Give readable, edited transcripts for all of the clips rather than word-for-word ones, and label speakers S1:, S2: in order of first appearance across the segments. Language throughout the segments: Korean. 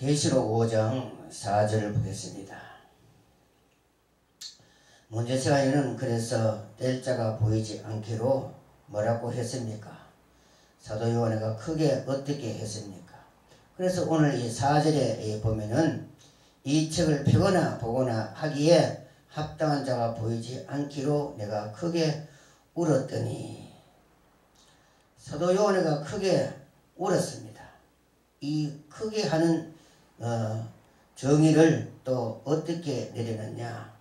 S1: 계시록 5장 4절을 보겠습니다. 문제시간에는 그래서 뗄 자가 보이지 않기로 뭐라고 했습니까? 사도 요한이가 크게 어떻게 했습니까? 그래서 오늘 이 4절에 보면은 이 책을 펴거나 보거나 하기에 합당한 자가 보이지 않기로 내가 크게 울었더니, 사도 요한이가 크게 울었습니다. 이 크게 하는 정의를 또 어떻게 내리느냐?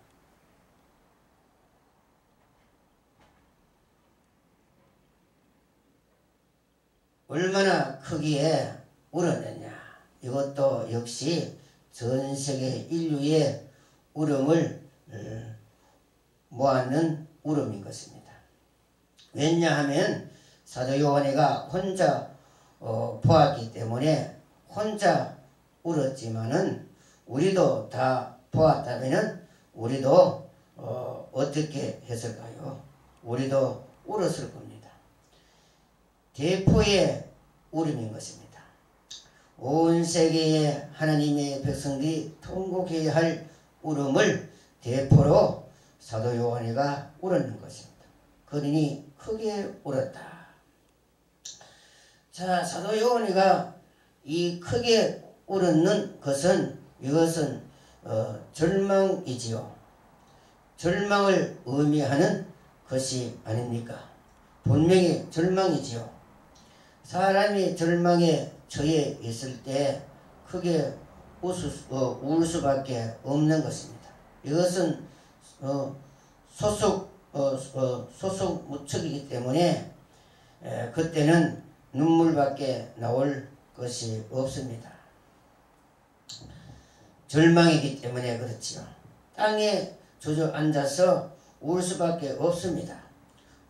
S1: 얼마나 크기에 울었느냐? 이것도 역시 전 세계 인류의 울음을 모아는 울음인 것입니다. 왜냐하면 사도 요한이가 혼자 보았기 때문에 혼자 울었지만은 우리도 다 보았다면은 우리도 어떻게 했을까요? 우리도 울었을 겁니다. 대포의 울음인 것입니다. 온 세계의 하나님의 백성들이 통곡해야 할 울음을 대포로 사도 요한이가 울었는 것입니다. 그러니 크게 울었다. 자, 사도 요한이가 이 크게 울었는 것은, 이것은 절망이지요. 절망을 의미하는 것이 아닙니까? 분명히 절망이지요. 사람이 절망에 처해 있을 때 크게 울 수밖에 없는 것입니다. 이것은 소속 무척이기 때문에 그때는 눈물밖에 나올 것이 없습니다. 절망이기 때문에 그렇지요. 땅에 주저앉아서 울 수밖에 없습니다.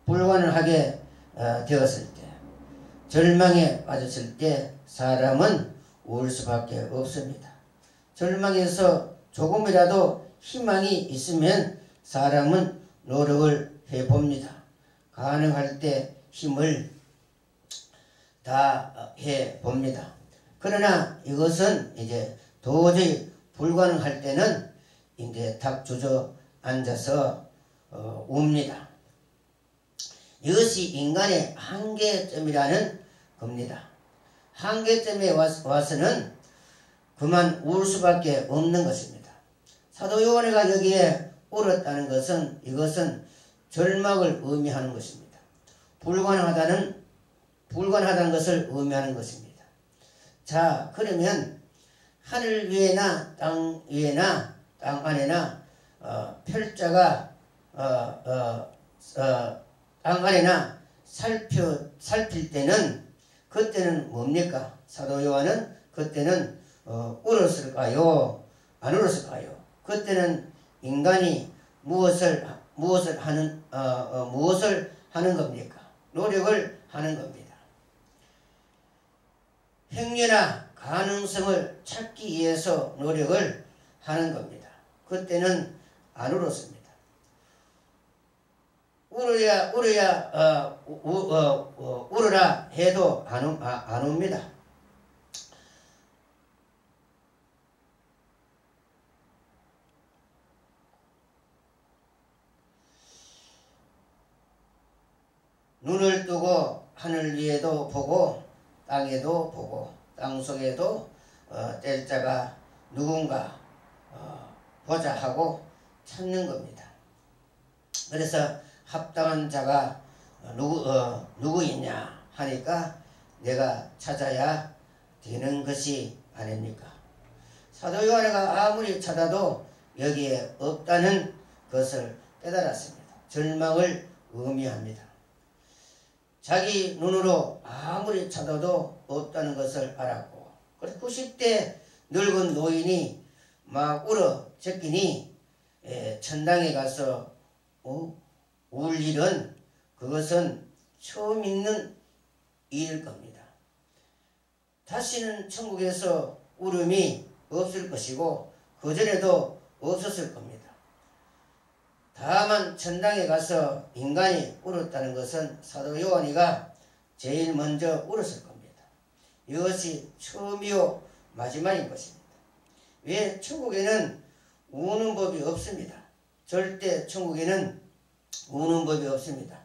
S1: 불가능하게 되었을 때, 절망에 빠졌을 때 사람은 울 수밖에 없습니다. 절망에서 조금이라도 희망이 있으면 사람은 노력을 해봅니다. 가능할 때 힘을 다 해봅니다. 그러나 이것은 이제 도저히 불가능할 때는 이제 탁 주저앉아서 웁니다. 이것이 인간의 한계점이라는 겁니다. 한계점에 와서는 그만 울 수밖에 없는 것입니다. 사도 요한이가 여기에 울었다는 것은, 이것은 절망을 의미하는 것입니다. 불가능하다는 것을 의미하는 것입니다. 자, 그러면 하늘 위에나 땅 위에나 땅 안에나 별자가 땅 안에나 살필 때는, 그때는 뭡니까? 사도 요한은 그때는 울었을까요? 안 울었을까요? 그때는 인간이 무엇을 하는 겁니까? 노력을 하는 겁니다. 행위나 가능성을 찾기 위해서 노력을 하는 겁니다. 그때는 안 울었습니다. 울어라 해도 안 웁니다. 눈을 뜨고 하늘 위에도 보고 땅에도 보고 땅속에도 뗄 자가 누군가 보자 하고 찾는 겁니다. 그래서 합당한 자가 누구이냐 하니까 내가 찾아야 되는 것이 아닙니까? 사도 요한이가 아무리 찾아도 여기에 없다는 것을 깨달았습니다. 절망을 의미합니다. 자기 눈으로 아무리 찾아도 없다는 것을 알았고, 그래서 90대 늙은 노인이 막 울어 제끼니 천당에 가서 울 일은, 그것은 처음 있는 일일 겁니다. 다시는 천국에서 울음이 없을 것이고 그전에도 없었을 겁니다. 다만 천당에 가서 인간이 울었다는 것은 사도 요한이가 제일 먼저 울었을 겁니다. 이것이 처음이요 마지막인 것입니다. 왜? 천국에는 우는 법이 없습니다. 절대 천국에는 우는 법이 없습니다.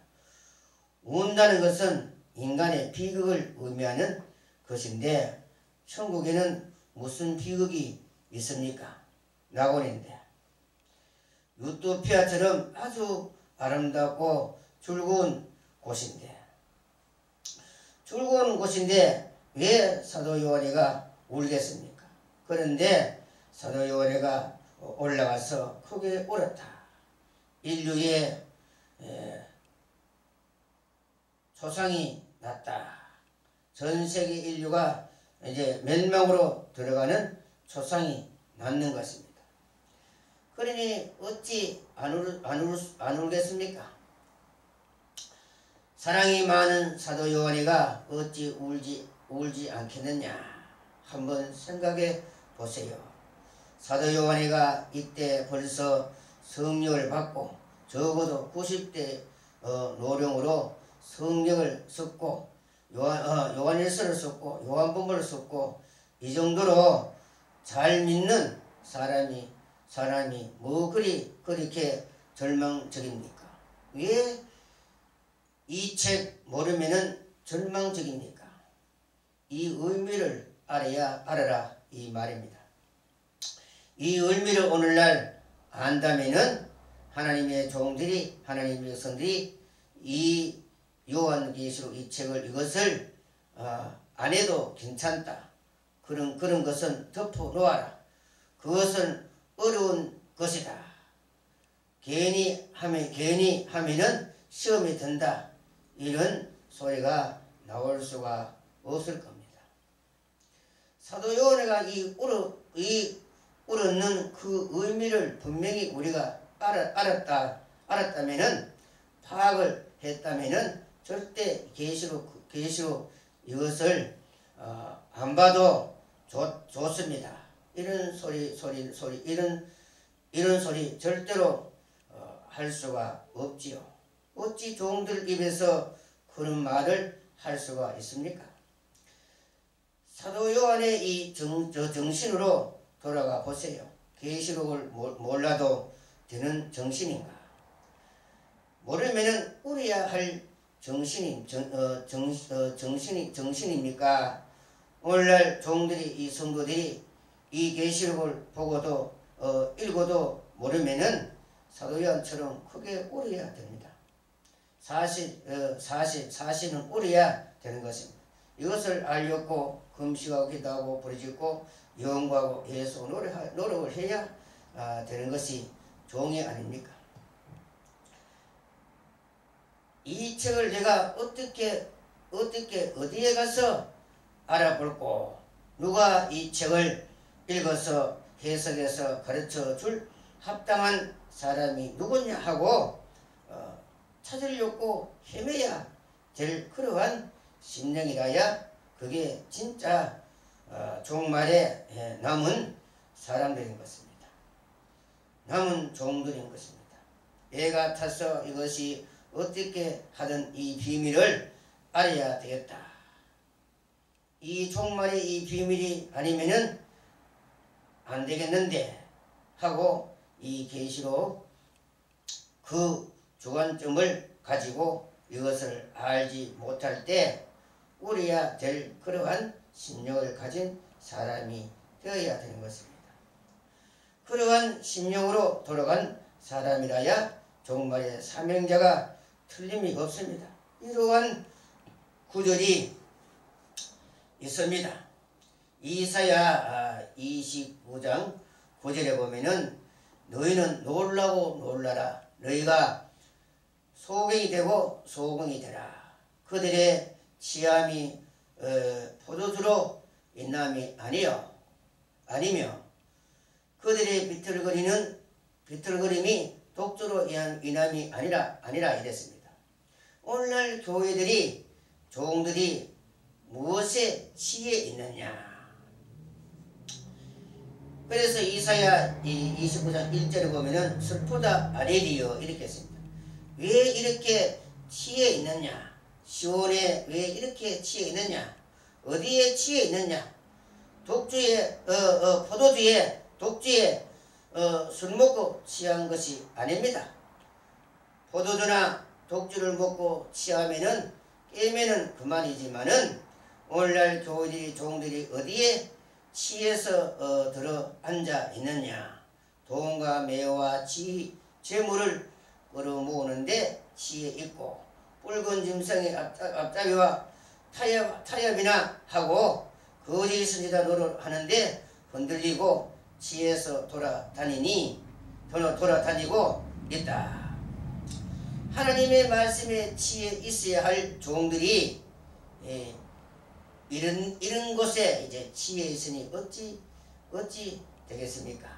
S1: 운다는 것은 인간의 비극을 의미하는 것인데 천국에는 무슨 비극이 있습니까? 낙원인데 유토피아처럼 아주 아름답고 즐거운 곳인데 왜 사도 요한이가 울겠습니까? 그런데 사도 요한이가 올라가서 크게 울었다. 인류의 초상이 났다. 전 세계 인류가 이제 멸망으로 들어가는 초상이 났는 것입니다. 그러니 어찌 안 울겠습니까? 사랑이 많은 사도 요한이가 어찌 울지 않겠느냐? 한번 생각해 보세요. 사도 요한이가 이때 벌써 성령을 받고 적어도 90대 노령으로 성령을 썼고 요한일서를 썼고 요한복음을 썼고 이 정도로 잘 믿는 사람이 뭐 그렇게 절망적입니까? 왜 이 책 모르면은 절망적입니까? 이 의미를 알아라 이 말입니다. 이 의미를 오늘날 안다면은 하나님의 종들이 하나님의 백성들이 이 요한계시록 이 책을 이것을 안 해도 괜찮다. 그런 것은 덮어 놓아라. 그것은 어려운 것이다. 괜히 하면은 시험이 든다. 이런 소리가 나올 수가 없을 겁니다. 사도 요한이가 이 울었는 그 의미를 분명히 우리가 알았다면은 파악을 했다면은 절대 계시록 이것을 안 봐도 좋습니다. 이런 소리 절대로 할 수가 없지요. 어찌 종들 입에서 그런 말을 할 수가 있습니까? 사도 요한의 이 정신으로 돌아가 보세요. 계시록을 몰라도 되는 정신인가? 모르면은 울어야 할 정신입니까? 오늘날 종들이 이 성도들이 이 계시록을 보고도 읽어도 모르면은 사도 요한처럼 크게 울어야 됩니다. 사실은 울어야 되는 것입니다. 이것을 알렸고 금식하고 기도하고 부르짖고 영광하고 예수 노력을 해야 되는 것이 종이 아닙니까? 이 책을 내가 어디에 가서 알아볼고 누가 이 책을 읽어서 해석해서 가르쳐 줄 합당한 사람이 누구냐 하고 찾으려고 헤매야 될 그러한 심령이라야 그게 진짜 종말에 남은 사람들인 것입니다. 남은 종들인 것입니다. 애 같아서 이것이 어떻게 하든 이 비밀을 알아야 되겠다. 이 종말의 이 비밀이 아니면은 안 되겠는데 하고 이 계시록 그 주관점을 가지고 이것을 알지 못할 때 울어야 될 그러한 심령을 가진 사람이 되어야 되는 것입니다. 그러한 심령으로 돌아간 사람이라야 종말의 사명자가 틀림이 없습니다. 이러한 구절이 있습니다. 이사야 29장 9절에 보면은 너희는 놀라고 놀라라. 너희가 소경이 되고 소공이 되라. 그들의 취함이 포도주로 인남이 아니며 그들의 비틀거림이 독주로 인함이 아니라 이랬습니다. 오늘날 교회들이 종들이 무엇에 취해 있느냐? 그래서 이사야 29장 1절에 보면은 슬프다 아레리여 이렇게 했습니다. 왜 이렇게 취해 있느냐? 시온에 왜 이렇게 취해 있느냐? 어디에 취해 있느냐? 독주에 포도주에 독주에 술 먹고 취한 것이 아닙니다. 포도주나 독주를 먹고 취하면은 깨면은 그만이지만은 오늘날 교우들이 종들이 어디에 취해서 들어 앉아 있느냐. 돈과 매와 재물을 끌어모으는데 취해 있고 붉은 짐승의 앞잡이와 타협이나 하고 거짓 선지자 노릇 하는데 흔들리고 취해서 돌아다니고 있다. 하나님의 말씀에 취해 있어야 할 종들이 이런 곳에 이제 취해 있으니 어찌 되겠습니까?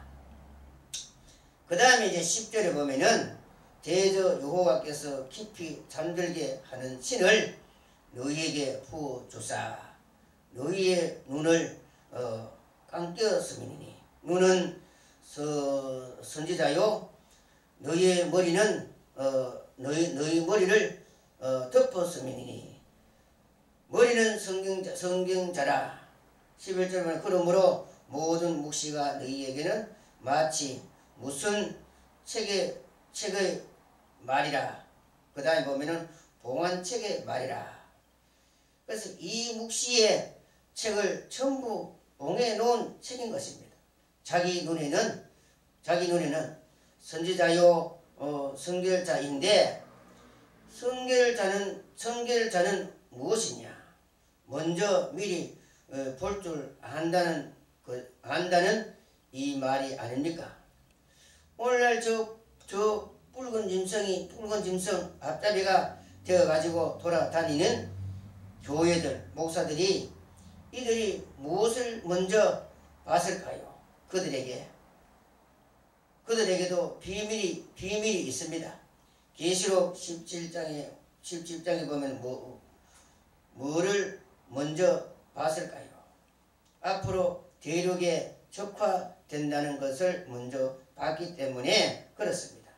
S1: 그 다음에 이제 10절에 보면은 대저 여호와께서 깊이 잠들게 하는 신을 너희에게 부어 주사 너희의 눈을 감겼음이니 눈은 선지자요 너희의 머리는 너희 머리를 덮었음이니 머리는 성경자라. 11절은 그러므로 모든 묵시가 너희에게는 마치 무슨 책의 말이라. 그 다음에 보면은 봉한 책의 말이라. 그래서 이 묵시의 책을 전부 봉해 놓은 책인 것입니다. 자기 눈에는 선지자요 선결자인데 선결자는 무엇이냐? 먼저 미리 볼 줄 안다는 이 말이 아닙니까? 오늘날 저 붉은 짐승 앞잡이가 되어가지고 돌아다니는 교회들, 목사들이 이들이 무엇을 먼저 봤을까요? 그들에게도 비밀이 있습니다. 계시록 17장에 보면 뭐를 먼저 봤을까요? 앞으로 대륙에 적화된다는 것을 먼저 봤기 때문에 그렇습니다.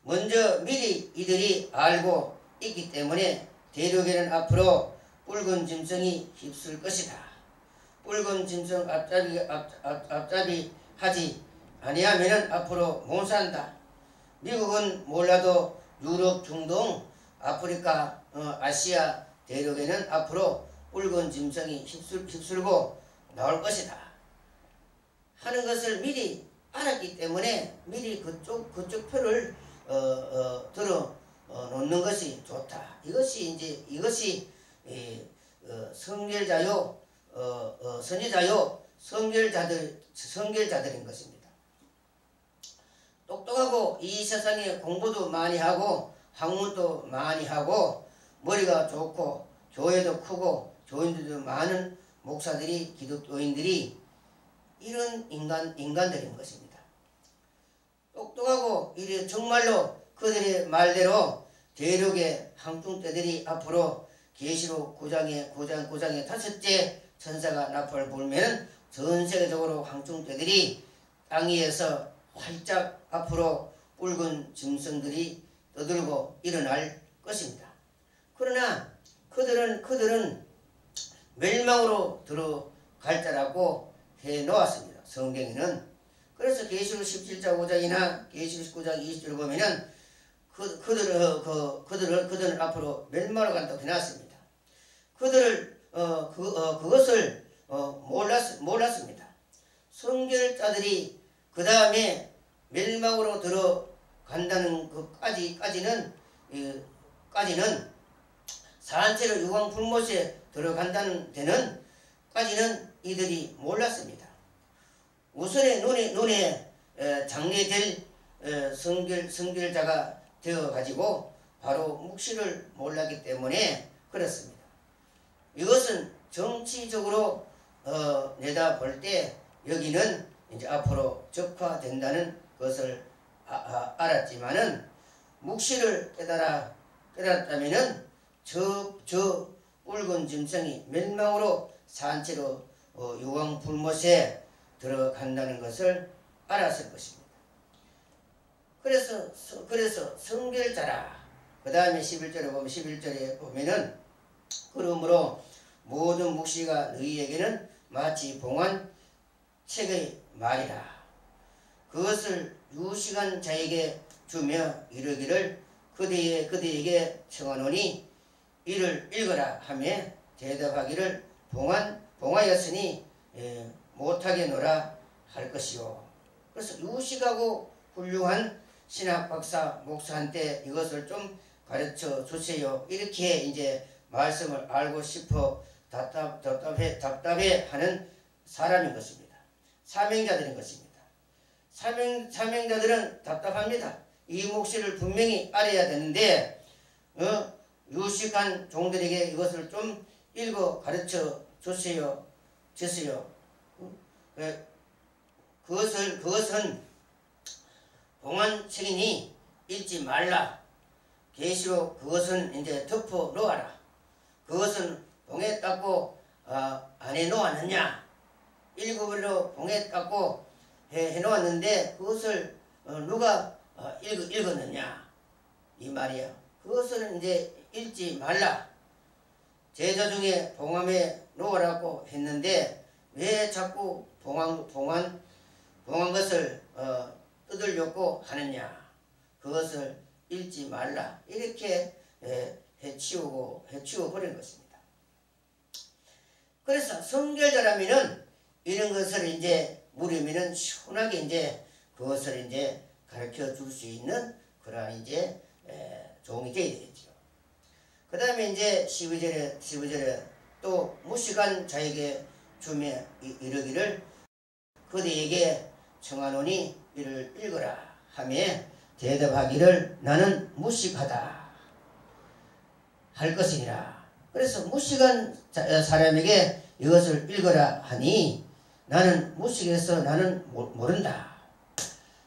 S1: 먼저 미리 이들이 알고 있기 때문에 대륙에는 앞으로 붉은 짐승이 휩쓸 것이다. 붉은 짐승 앞잡이 하지 아니하면은 앞으로 못 산다. 미국은 몰라도 유럽, 중동, 아프리카, 아시아 대륙에는 앞으로 붉은 짐승이 휩쓸고 나올 것이다 하는 것을 미리 알았기 때문에 미리 그쪽 표를 들어 놓는 것이 좋다. 이것이 선결자요 선지자요 선결자들인 것입니다. 똑똑하고 이 세상에 공부도 많이 하고 학문도 많이 하고 머리가 좋고 교회도 크고 교인들도 많은 목사들이 기독교인들이 이런 인간들인 것입니다. 똑똑하고 이래 정말로 그들의 말대로 대륙의 항중떼들이 앞으로 계시록 9장의 5째 천사가 나팔을 불면 전 세계적으로 항중떼들이 땅 위에서 활짝 앞으로 붉은 짐승들이 떠들고 일어날 것입니다. 그러나 그들은 멸망으로 들어갈 자라고 해놓았습니다. 성경에는. 그래서 계시록 17장 5장이나 계시록 19장 20절을 보면은 그들을 앞으로 멸망으로 간다고 해놨습니다. 그것을 몰랐습니다. 선결자들이 그 다음에 멸망으로 들어간다는 것까지는 산채로 유황 불못에 들어간다는 데는까지는 이들이 몰랐습니다. 우선에 눈에 장래될 선결자가 되어가지고 바로 묵시를 몰랐기 때문에 그렇습니다. 이것은 정치적으로 내다볼 때 여기는 이제 앞으로 적화된다는 것을 알았지만은 묵시를 깨달았다면은 저 붉은 짐승이 멸망으로 산채로 유황 불못에 들어간다는 것을 알았을 것입니다. 그래서 선결자라. 그 다음에 11절에 보면은 그러므로 모든 묵시가 너희에게는 마치 봉한 책의 말이라. 그것을 유식한 자에게 주며 이르기를 그대에게 청하노니 이를 읽어라 하며 대답하기를 봉하였으니 못하겠노라 할 것이요. 그래서 유식하고 훌륭한 신학 박사 목사한테 이것을 좀 가르쳐 주세요. 이렇게 이제 말씀을 알고 싶어 답답해 하는 사람인 것입니다. 사명자들인 것입니다. 사명자들은 답답합니다. 이 몫을 분명히 알아야 되는데 유식한 종들에게 이것을 좀 읽어 가르쳐 주세요. 그것은 봉한 책이니 읽지 말라. 계시록 그것은 이제 덮어 놓아라. 그것은 봉에 닦고 안 해 놓았느냐? 읽어버려 봉에 닦고 해 놓았는데 그것을 누가 읽었느냐? 이 말이야. 그것은 이제 읽지 말라. 제자 중에 봉함에 놓으라고 했는데 왜 자꾸 봉한 것을 뜯으려고 하느냐? 그것을 읽지 말라. 이렇게 해치워 버린 것입니다. 그래서 성결자라면은 이런 것을 이제 물으면은 시원하게 이제 그것을 이제 가르쳐 줄 수 있는 그러한 이제 종이 되어야 되겠죠. 그 다음에 이제 12절에 또 무식한 자에게 주며 이르기를 그대에게 청하노니 이를 읽어라 하며 대답하기를 나는 무식하다 할 것이니라. 그래서 무식한 사람에게 이것을 읽어라 하니 나는 무식해서 나는 모른다.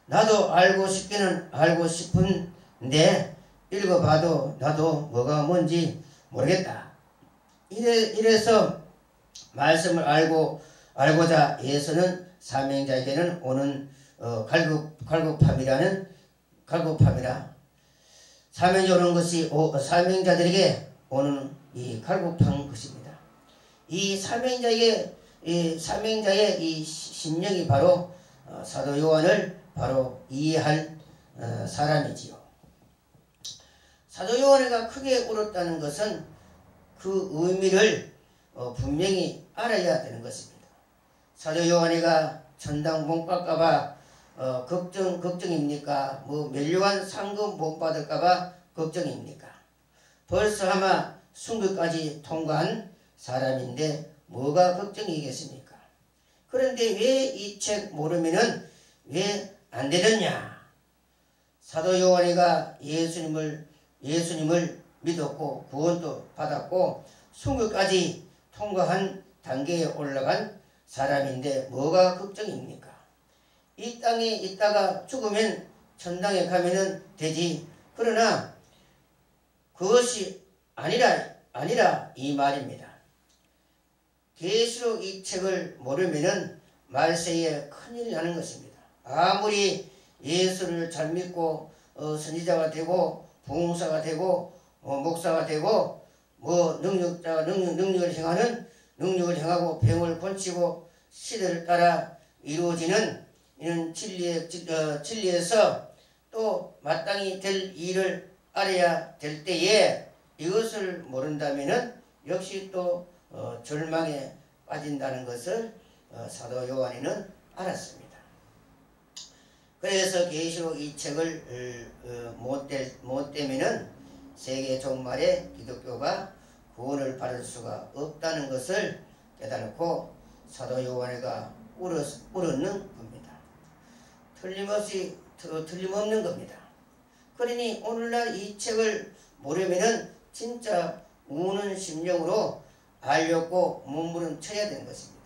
S1: 나도 알고 싶기는 알고 싶은데 읽어봐도 나도 뭐가 뭔지 모르겠다. 이래서 말씀을 알고자 해서는 사명자에게는 오는 갈급함이라. 사명자 오는 것이 사명자들에게 오는 이 갈급한 것입니다. 이 사명자의 이 심령이 바로 사도 요한을 바로 이해할 사람이지요. 사도 요한이가 크게 울었다는 것은 그 의미를 분명히 알아야 되는 것입니다. 사도 요한이가 천당 못 갈까봐 걱정입니까? 멸류관 상금 못 받을까봐 걱정입니까? 벌써 아마 순교까지 통과한 사람인데 뭐가 걱정이겠습니까? 그런데 왜 이 책 모르면은 왜 안 되느냐? 사도 요한이가 예수님을 믿었고 구원도 받았고 순교까지 통과한 단계에 올라간 사람인데 뭐가 걱정입니까? 이 땅에 있다가 죽으면 천당에 가면은 되지. 그러나 그것이 아니라 이 말입니다. 계시록 이 책을 모르면은 말세에 큰일 나는 것입니다. 아무리 예수를 잘 믿고 선지자가 되고 부흥사가 되고 목사가 되고 능력을 행하고 병을 고치고 시대를 따라 이루어지는 이런 진리에서 또 마땅히 될 일을 알아야 될 때에 이것을 모른다면은 역시 또 절망에 빠진다는 것을 사도 요한이는 알았습니다. 그래서 계시록 이 책을 못 떼면은 세계 종말에 기독교가 구원을 받을 수가 없다는 것을 깨달고 사도 요한이가 울었는 겁니다. 틀림없는 겁니다. 그러니 오늘날 이 책을 모르면은 진짜 우는 심령으로 알려고 몸부림쳐야 되는 것입니다.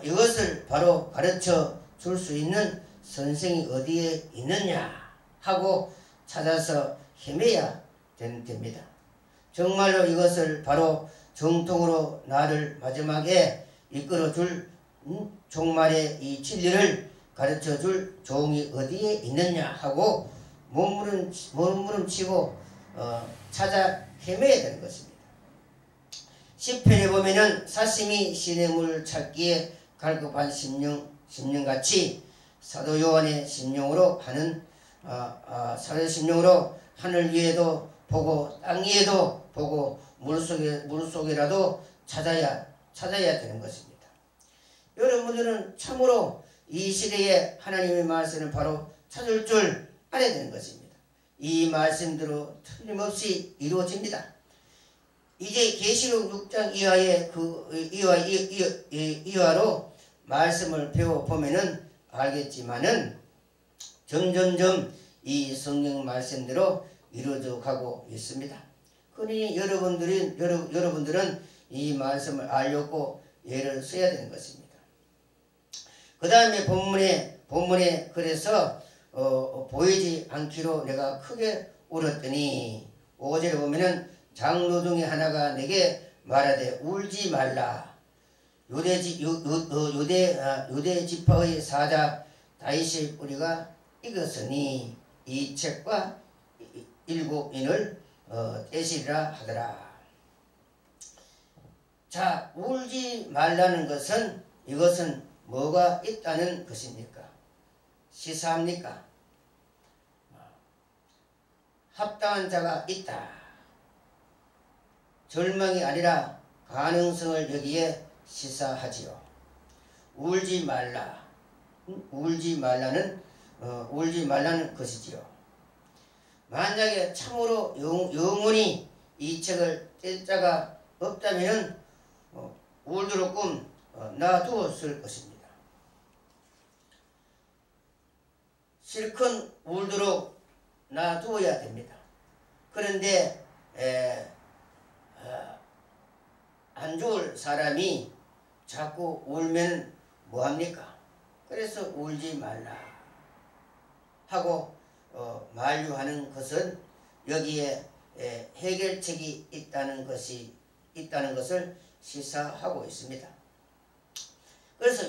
S1: 이것을 바로 가르쳐 줄 수 있는 선생이 어디에 있느냐 하고 찾아서 헤매야 됩니다. 정말로 이것을 바로 정통으로 나를 마지막에 이끌어줄 종말의 이 진리를 가르쳐줄 종이 어디에 있느냐 하고 몸부림치고 찾아 헤매야 되는 것입니다. 10편에 보면은 사심이 시냇물 찾기에 갈급한 심령같이 사도 요한의 심령으로 사도 심령으로 하늘 위에도 보고 땅 위에도 보고 물속에라도 찾아야 되는 것입니다. 여러분들은 참으로 이 시대에 하나님의 말씀을 바로 찾을 줄 알아야 되는 것입니다. 이 말씀대로 틀림없이 이루어집니다. 이제 계시록 6장 이하의 이하로 말씀을 배워보면은 알겠지만은 점점점 이 성경 말씀대로 이루어져 가고 있습니다. 그러니 여러분들은 이 말씀을 알려고 예를 써야 되는 것입니다. 그 다음에 본문에 그래서 보이지 않기로 내가 크게 울었더니 5절에 보면은 장로 중에 하나가 내게 말하되 울지 말라. 유대 지파의 사자 다윗의 뿌리가 이겼으니 이 책과 7인을 떼시리라 하더라. 자, 울지 말라는 것은 이것은 뭐가 있다는 것입니까? 시사합니까? 합당한 자가 있다. 절망이 아니라 가능성을 여기에 시사하지요. 울지 말라. 울지 말라는 것이지요. 만약에 참으로 영원히 이 책을 뗄 자가 없다면 울도록 놔두었을 것입니다. 실컷 울도록 놔두어야 됩니다. 그런데 안 좋을 사람이 자꾸 울면 뭐합니까? 그래서 울지 말라 하고 만류하는 것은 여기에 해결책이 있다는 것을 시사하고 있습니다. 그래서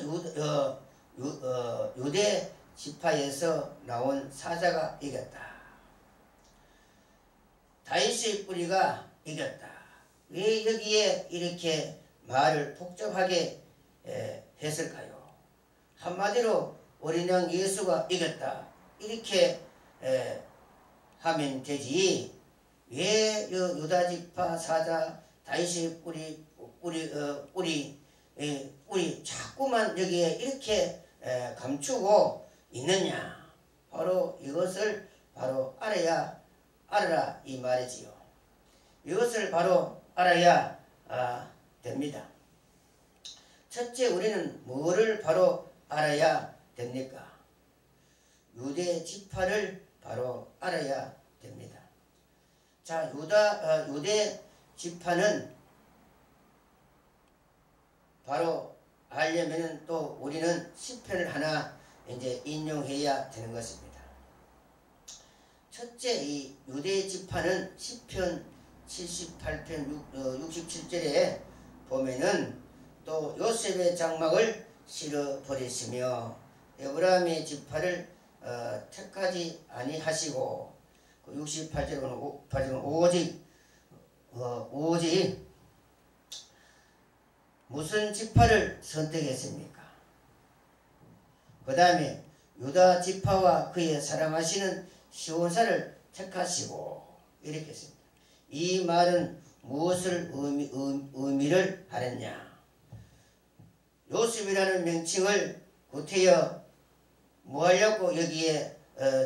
S1: 유대 지파에서 나온 사자가 이겼다. 다윗의 뿌리가 이겼다. 왜 여기에 이렇게 말을 복잡하게 했을까요? 한마디로 어린 양 예수가 이겼다. 이렇게 하면 되지. 왜 유다 지파 사자 다윗의 뿌리 자꾸만 여기에 이렇게 감추고 있느냐? 바로 이것을 바로 알아라 이 말이지요. 이것을 바로 알아야 됩니다. 첫째, 우리는 뭐를 바로 알아야 됩니까? 유대 지파를 바로 알아야 됩니다. 자, 유대 지파는 바로 알려면은 또 우리는 시편을 하나 이제 인용해야 되는 것입니다. 첫째, 이 유대 지파는 시편 78편 67절에 보면은 또 요셉의 장막을 실어버리시며 에브라임의 지파를 택하지 아니하시고 68절은 오직 무슨 지파를 선택했습니까? 그 다음에 유다 지파와 그의 사랑하시는 시온사를 택하시고 이렇게 했습니다. 이 말은 무엇을 의미를 하느냐? 요셉이라는 명칭을 구태여 뭐하려고 여기에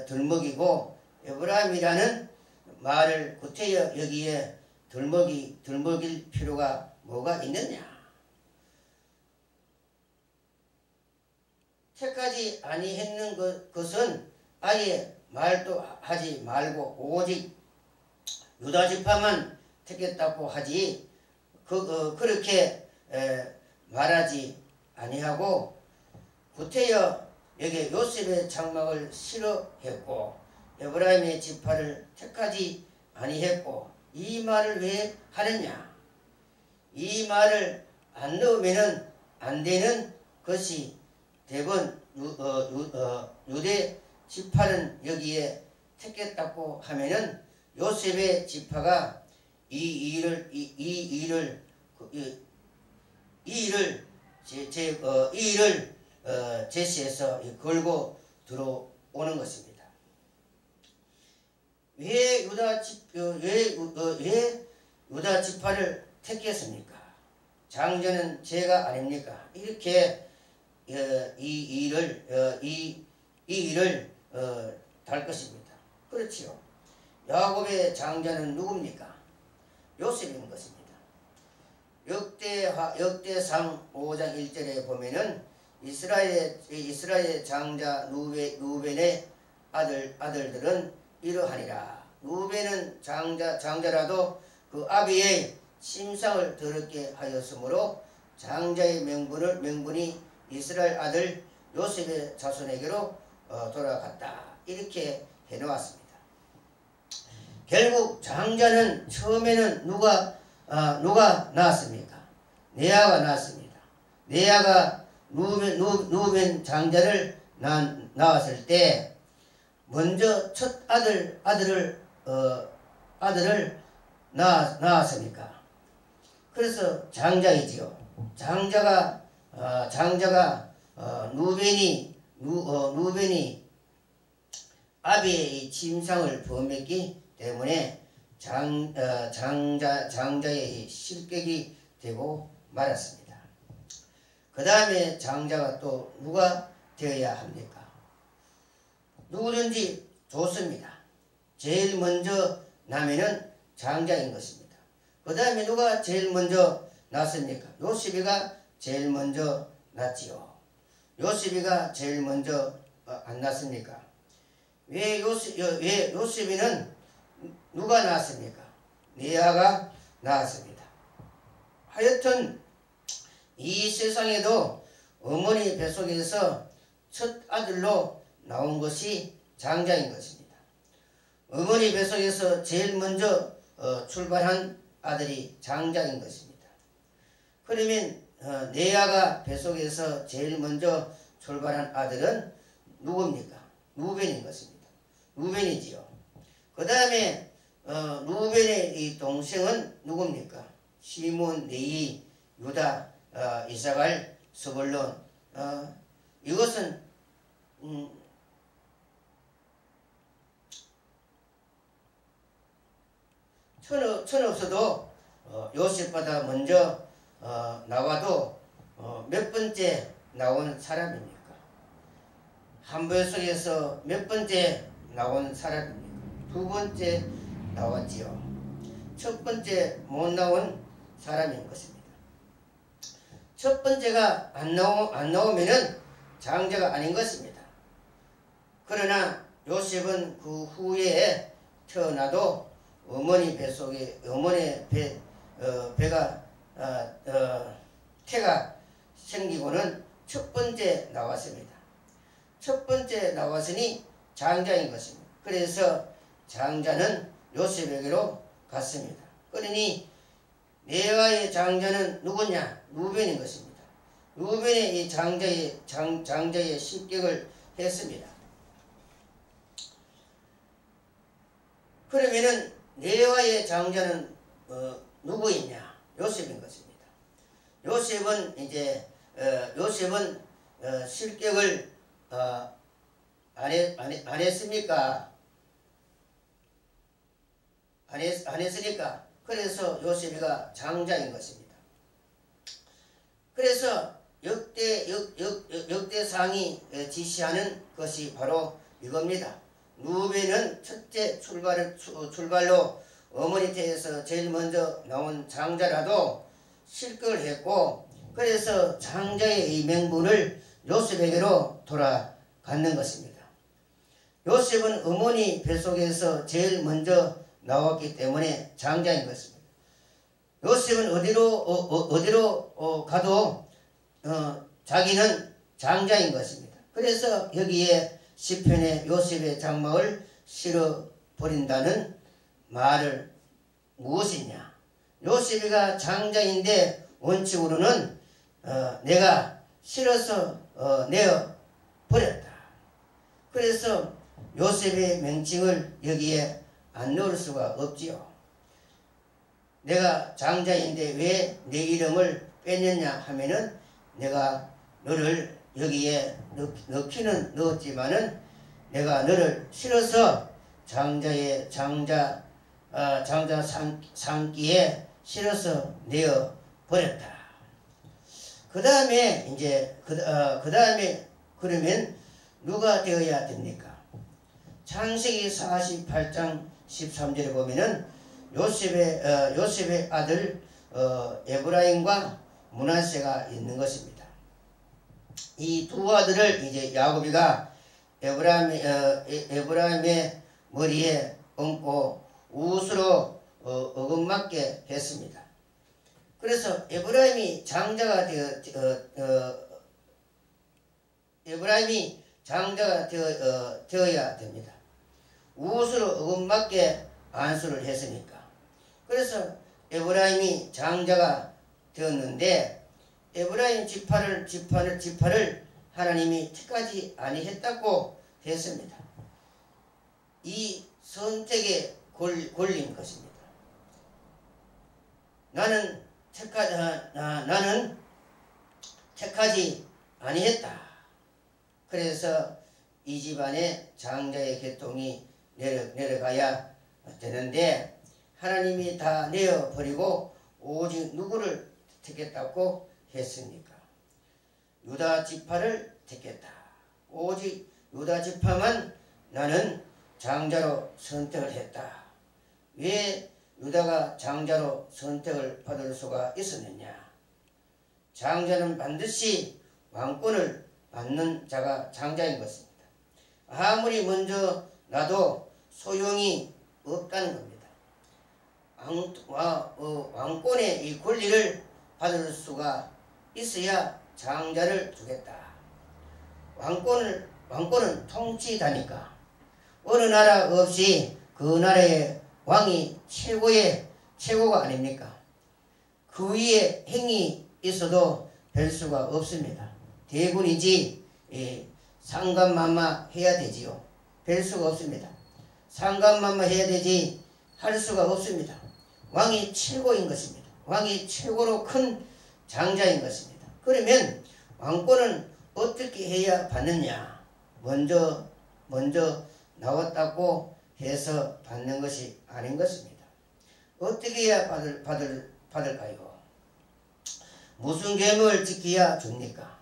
S1: 들먹이고 에브라임이라는 말을 구태여 여기에 들먹일 필요가 뭐가 있느냐? 택하지 아니했는 것은 아예 말도 하지 말고 오직 유다 지파만 택했다고 하지 그렇게 말하지 아니하고 구태여 여기 요셉의 장막을 싫어했고 에브라임의 지파를 택하지 아니했고 이 말을 왜 하느냐? 이 말을 안 넣으면은 안 되는 것이 대번 유대 지파는 여기에 택했다고 하면은 요셉의 지파가 이 일을 이 일을 제시해서 걸고 들어오는 것입니다. 왜 유다 지파를 택했습니까? 장자는 제가 아닙니까? 이렇게 이 일을 달 것입니다. 그렇지요. 야곱의 장자는 누굽니까? 요셉인 것입니다. 역대상 5장 1절에 보면은 이스라엘의 장자 루벤의 아들들은 이러하니라. 루벤은 장자라도 그 아비의 심상을 더럽게 하였으므로 장자의 명분이 이스라엘 아들 요셉의 자손에게로 돌아갔다. 이렇게 해놓았습니다. 결국 장자는 처음에는 누가 낳았습니까? 레아가 낳았습니다. 레아가 루벤 장자를 낳았을 때 먼저 첫 아들을 낳았으니까. 그래서 장자이지요. 장자가 루벤이 아비의 침상을 범했기 때문에 장자의 실격이 되고 말았습니다. 그 다음에 장자가 또 누가 되어야 합니까? 누구든지 좋습니다. 제일 먼저 나면은 장자인 것입니다. 그 다음에 누가 제일 먼저 낳습니까? 요셉이가 제일 먼저 낳지요. 요셉이가 제일 먼저 안 낳습니까? 왜 요셉이는 누가 낳았습니까? 레아가 낳았습니다. 하여튼 이 세상에도 어머니 뱃속에서 첫 아들로 나온 것이 장자인 것입니다. 어머니 뱃속에서 제일 먼저 출발한 아들이 장자인 것입니다. 그러면 레아가 뱃속에서 제일 먼저 출발한 아들은 누굽니까? 루벤인 것입니다. 루벤이지요. 그 다음에 루벤의 이 동생은 누굽니까? 시몬, 레위, 유다, 이사갈, 스불론. 이것은 천없어도 요셉보다 먼저 나와도 몇 번째 나온 사람입니까? 한 뱃속에서 몇 번째 나온 사람입니까? 두 번째 나왔지요. 첫 번째 못 나온 사람인 것입니다. 첫 번째가 안 나오면은 장자가 아닌 것입니다. 그러나 요셉은 그 후에 태어나도 어머니 뱃속에 태가 생기고는 첫 번째 나왔습니다. 첫 번째 나왔으니 장자인 것입니다. 그래서 장자는 요셉에게로 갔습니다. 그러니 레아의 장자는 누구냐? 루벤인 것입니다. 루벤의 이 장자의 실격을 했습니다. 그러면은 레아의 장자는 누구이냐? 요셉인 것입니다. 요셉은 실격을 안 했습니까? 안 했으니까. 그래서 요셉이가 장자인 것입니다. 그래서 역대상이 지시하는 것이 바로 이겁니다. 루벤은 첫째 출발로 어머니 태에서 제일 먼저 나온 장자라도 실격을 했고, 그래서 장자의 이 명분을 요셉에게로 돌아가는 것입니다. 요셉은 어머니 뱃속에서 제일 먼저 나왔기 때문에 장자인 것입니다. 요셉은 어디로 가도 자기는 장자인 것입니다. 그래서 여기에 시편에 요셉의 장막을 실어버린다는 말을 무엇이냐? 요셉이가 장자인데 원칙으로는 내가 실어서 내어버렸다. 그래서 요셉의 명칭을 여기에 안 넣을 수가 없지요. 내가 장자인데 왜 내 이름을 뺐느냐 하면은 내가 너를 여기에 넣기는 넣었지만은 내가 너를 실어서 장자 산기에 실어서 내어 버렸다. 그 다음에 이제 그 다음에 그러면 누가 되어야 됩니까? 창세기 48장 13절에 보면은 요셉의 아들 에브라임과 므낫세가 있는 것입니다. 이 두 아들을 이제 야곱이가 에브라임의 머리에 얹고 우스로 어긋맞게 했습니다. 그래서 에브라임이 장자가 되어야 됩니다. 우스로 어긋맞게 안수를 했으니까. 그래서 에브라임이 장자가 되었는데 에브라임 지파를 하나님이 택하지 아니했다고 했습니다. 이 선택에 걸린 것입니다. 나는 택하지 아니했다. 그래서 이 집안에 장자의 계통이 내려가야 되는데 하나님이 다 내어버리고 오직 누구를 택했다고 했습니까? 유다 지파를 택했다. 오직 유다 지파만 나는 장자로 선택을 했다. 왜 유다가 장자로 선택을 받을 수가 있었느냐? 장자는 반드시 왕권을 받는 자가 장자인 것입니다. 아무리 먼저 나도 소용이 없다는 겁니다. 왕권의 이 권리를 받을 수가 있어야 장자를 주겠다. 왕권은 통치다니까. 어느 나라 없이 그 나라의 왕이 최고가 아닙니까? 그 위에 행이 있어도 별 수가 없습니다. 대군이지 상관만마 해야 되지요. 별 수가 없습니다. 상관만마 해야 되지 할 수가 없습니다. 왕이 최고인 것입니다. 왕이 최고로 큰 장자인 것입니다. 그러면 왕권은 어떻게 해야 받느냐? 먼저 나왔다고 해서 받는 것이 아닌 것입니다. 어떻게 해야 받을까요? 무슨 계명을 지켜야 줍니까?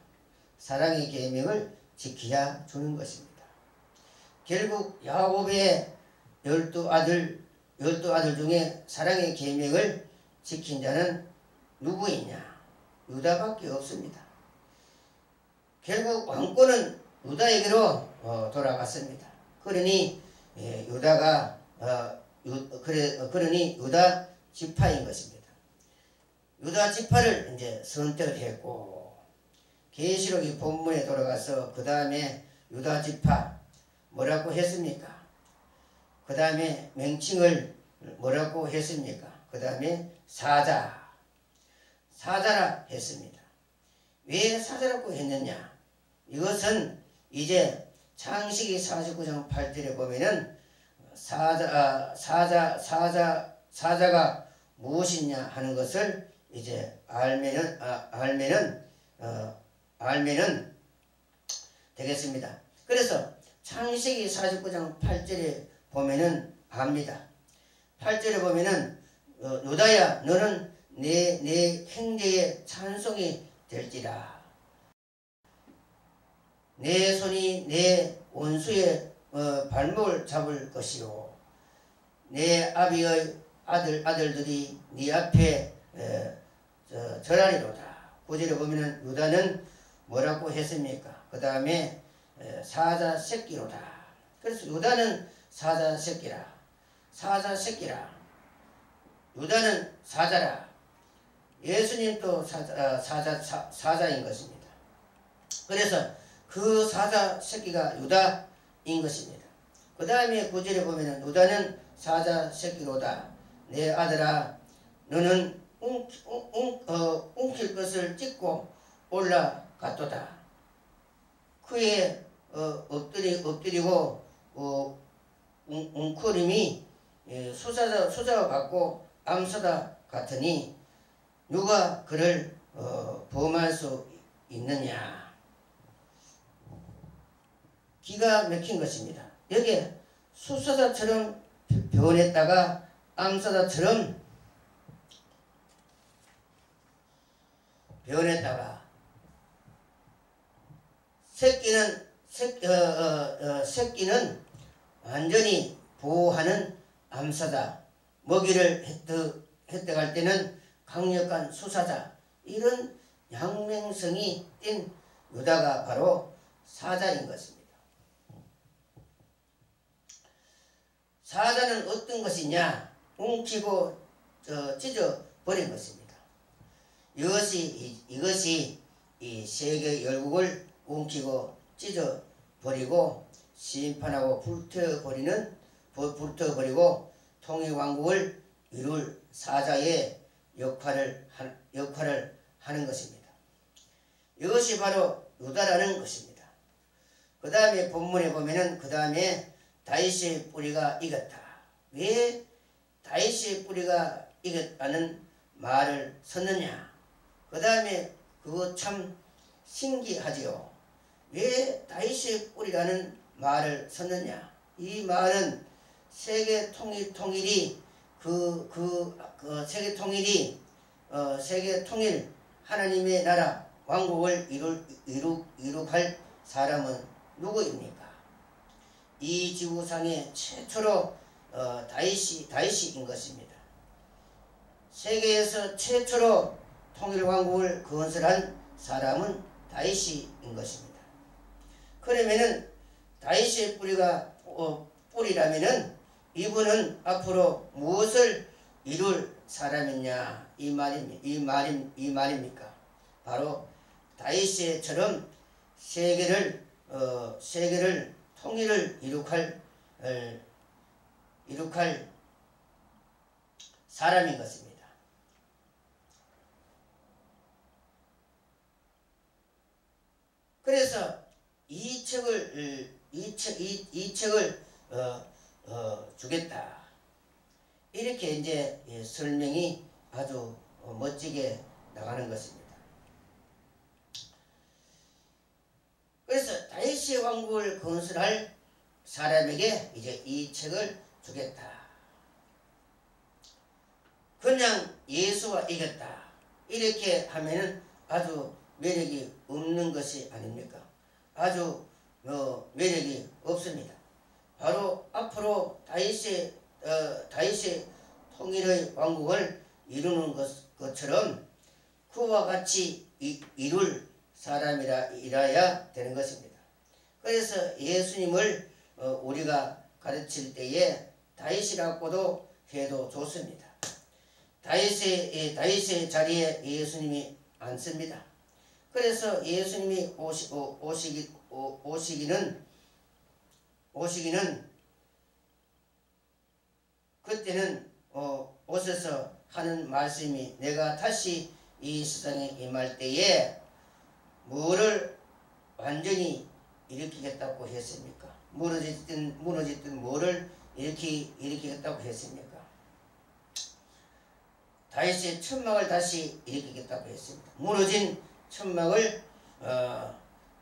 S1: 사랑의 계명을 지켜야 주는 것입니다. 결국 야곱의 12아들 중에 사랑의 계명을 지킨 자는 누구이냐? 유다밖에 없습니다. 결국 왕권은 유다에게로 돌아갔습니다. 그러니 유다가 그러니 유다 지파인 것입니다. 유다 지파를 이제 선택을 했고 계시록이 본문에 돌아가서 그 다음에 유다 지파 뭐라고 했습니까? 그 다음에 명칭을 뭐라고 했습니까? 그 다음에 사자라 했습니다. 왜 사자라고 했느냐? 이것은 이제 창세기 49장 8절에 보면은 사자가 무엇이냐 하는 것을 이제 알면은 되겠습니다. 그래서 창세기 49장 8절에 보면은 압니다. 8절에 보면은 유다야 너는 내 형제의 찬송이 될지라. 내 손이 내 원수의 발목을 잡을 것이요. 내 아비의 아들들이 네 앞에 절하리로다. 9절에 보면은 유다는 뭐라고 했습니까? 그 다음에 사자 새끼로다. 그래서 유다는 사자 새끼라. 유다는 사자라. 예수님도 사자인 것입니다. 그래서 그 사자 새끼가 유다인 것입니다. 그 다음에 9절에 보면은 유다는 사자 새끼로다. 내 아들아 너는 웅킬 것을 찢고 올라갔도다. 그의 엎드리고 웅크림이 수사와 같고 암사다 같으니 누가 그를 범할 수 있느냐. 기가 막힌 것입니다. 여기에 수사자처럼 변했다가 암사자처럼 변했다가 새끼는 완전히 보호하는 암사자, 먹이를 획득할 때는 강력한 수사자, 이런 양명성이 띈 유다가 바로 사자인 것입니다. 사자는 어떤 것이냐? 움키고 찢어버린 것입니다. 이것이 이 세계 열국을 움키고 찢어버리고 심판하고 불태워버리고 통일왕국을 이룰 사자의 역할을 하는 것입니다. 이것이 바로 유다라는 것입니다. 그 다음에 본문에 보면은 그 다음에 다윗의 뿌리가 이겼다. 왜 다윗의 뿌리가 이겼다는 말을 썼느냐? 그 다음에 그거 참 신기하지요. 왜 다윗의 뿌리라는 말을 썼느냐? 이 말은 세계 통일이 세계 통일 하나님의 나라 왕국을 이룩할 사람은 누구입니까? 이 지구상에 최초로 다윗인 것입니다. 세계에서 최초로 통일왕국을 건설한 사람은 다윗인 것입니다. 그러면은 다윗의 뿌리라면은 이분은 앞으로 무엇을 이룰 사람이냐 이 말입니까? 바로 다윗처럼 세계를 통일을 이룩할 사람인 것입니다. 그래서 이 책을 주겠다. 이렇게 이제 설명이 아주 멋지게 나가는 것입니다. 그래서 다윗의 왕국을 건설할 사람에게 이제 이 책을 주겠다. 그냥 예수가 이겼다. 이렇게 하면은 아주 매력이 없는 것이 아닙니까? 아주 매력이 없습니다. 바로 앞으로 다윗의 통일의 왕국을 이루는 것처럼 그와 같이 이룰 사람이라야 되는 것입니다. 그래서 예수님을 우리가 가르칠 때에 다윗이라고도 해도 좋습니다. 다윗의 자리에 예수님이 앉습니다. 그래서 예수님이 오시기는 그때는 오셔서 하는 말씀이 내가 다시 이 세상에 임할 때에 뭐를 완전히 일으키겠다고 했습니까? 무너졌던 뭐를 일으키겠다고 했습니까? 다윗의 천막을 다시 일으키겠다고 했습니다. 무너진 천막을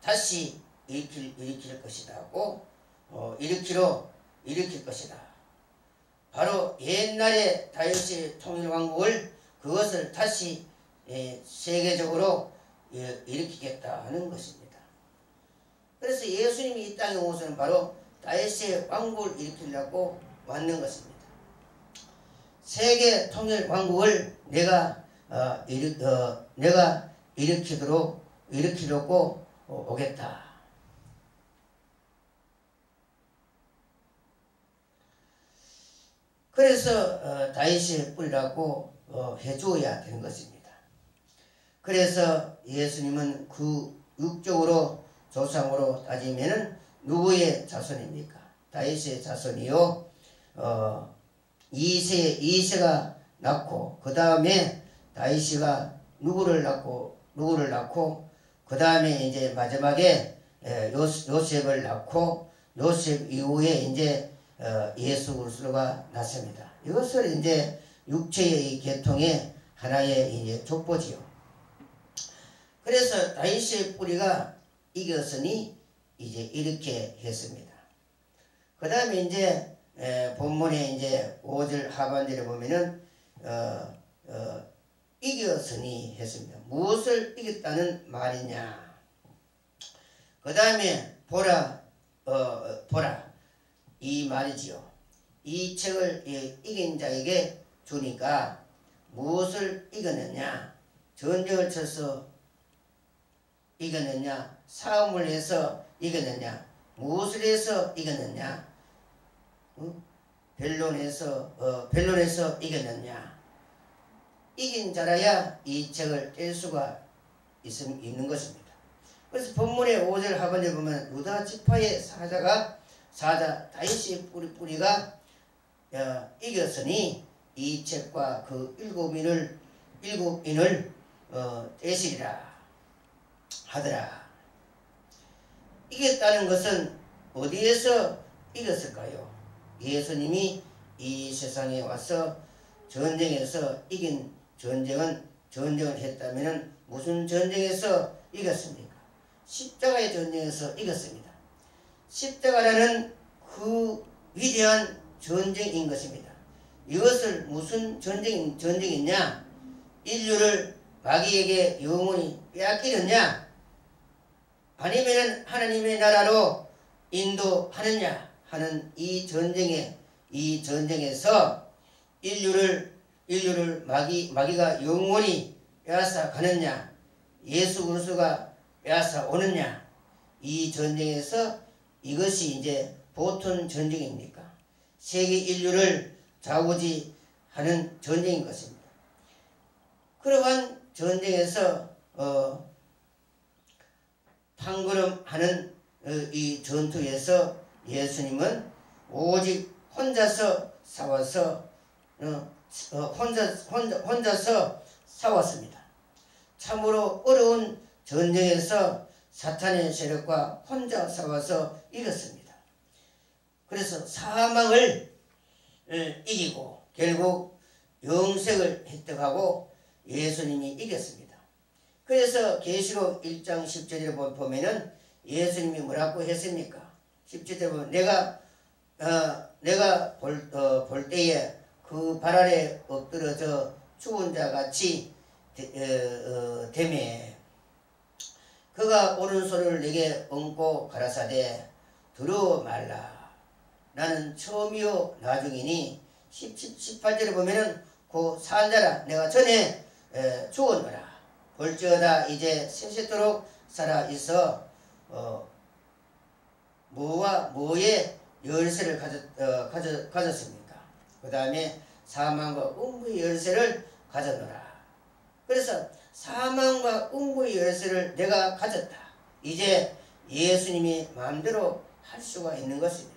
S1: 다시 일으킬 것이라고 일으킬 것이다. 바로 옛날에 다윗의 통일왕국을 그것을 다시 세계적으로 일으키겠다 하는 것입니다. 그래서 예수님이 이 땅에 오셔서는 바로 다윗의 왕국을 일으키려고 왔는 것입니다. 세계 통일 왕국을 내가 일으키려고 오겠다. 그래서 다윗의 뿌리라고 해주어야 되는 것입니다. 그래서 예수님은 그 육적으로 조상으로 따지면은 누구의 자손입니까? 다윗의 자손이요. 이세가 낳고 그 다음에 다윗이가 누구를 낳고 그 다음에 이제 마지막에 요셉을 낳고 요셉 이후에 이제 예수 그리스도가 났습니다. 이것을 이제 육체의 계통의 하나의 이제 족보지요. 그래서 다윗의 뿌리가 이겼으니 이제 이렇게 했습니다. 그 다음에 이제 본문에 이제 5절 하반절에 보면은 이겼으니 했습니다. 무엇을 이겼다는 말이냐? 그 다음에 보라 이 말이지요. 이 책을 이긴 자에게 주니까 무엇을 이겼느냐? 전쟁을 쳐서 이겼느냐? 싸움을 해서 이겼느냐? 무엇을 해서 이겼느냐? 변론에서 이겼느냐? 이긴 자라야 이 책을 뗄 수가 있는 것입니다. 그래서 본문의 5절 하반절 보면 유다 지파의 사자 다윗의 뿌리가 이겼으니 이 책과 그 일곱 인을 떼시리라 하더라. 이겼다는 것은 어디에서 이겼을까요? 예수님이 이 세상에 와서 전쟁에서 이긴 전쟁을 했다면 무슨 전쟁에서 이겼습니까? 십자가의 전쟁에서 이겼습니다. 십자가라는 그 위대한 전쟁인 것입니다. 이것을 무슨 전쟁이냐? 인류를 마귀에게 영원히 빼앗기느냐? 아니면 하나님의 나라로 인도하느냐 하는 이 전쟁에서 인류를 마귀가 영원히 빼앗아 가느냐? 예수 그리스도가 빼앗아 오느냐? 이 전쟁에서 이것이 이제 보통 전쟁입니까? 세계 인류를 좌우지하는 전쟁인 것입니다. 그러한 전쟁에서 판걸음하는 이 전투에서 예수님은 오직 혼자서 싸워서 혼자서 싸웠습니다. 참으로 어려운 전쟁에서 사탄의 세력과 혼자 싸워서 이겼습니다. 그래서 사망을 이기고 결국 영생을 획득하고 예수님이 이겼습니다. 그래서 계시록 1장 10절에 보면은 예수님이 뭐라고 했습니까? 10절에 보면 내가 볼 때에 그 발 아래 엎드러져 죽은 자 같이 되매 그가 오른손을 내게 얹고 가라사대 두려워 말라. 나는 처음이요 나중이니 18절에 보면은 그 산자라 내가 전에 죽었노라. 볼지어다 이제 세세토록 살아있어 뭐와 뭐의 열쇠를 가졌습니까? 그 다음에 사망과 음부의 열쇠를 가졌노라. 그래서 사망과 음부의 열쇠를 내가 가졌다. 이제 예수님이 마음대로 할 수가 있는 것입니다.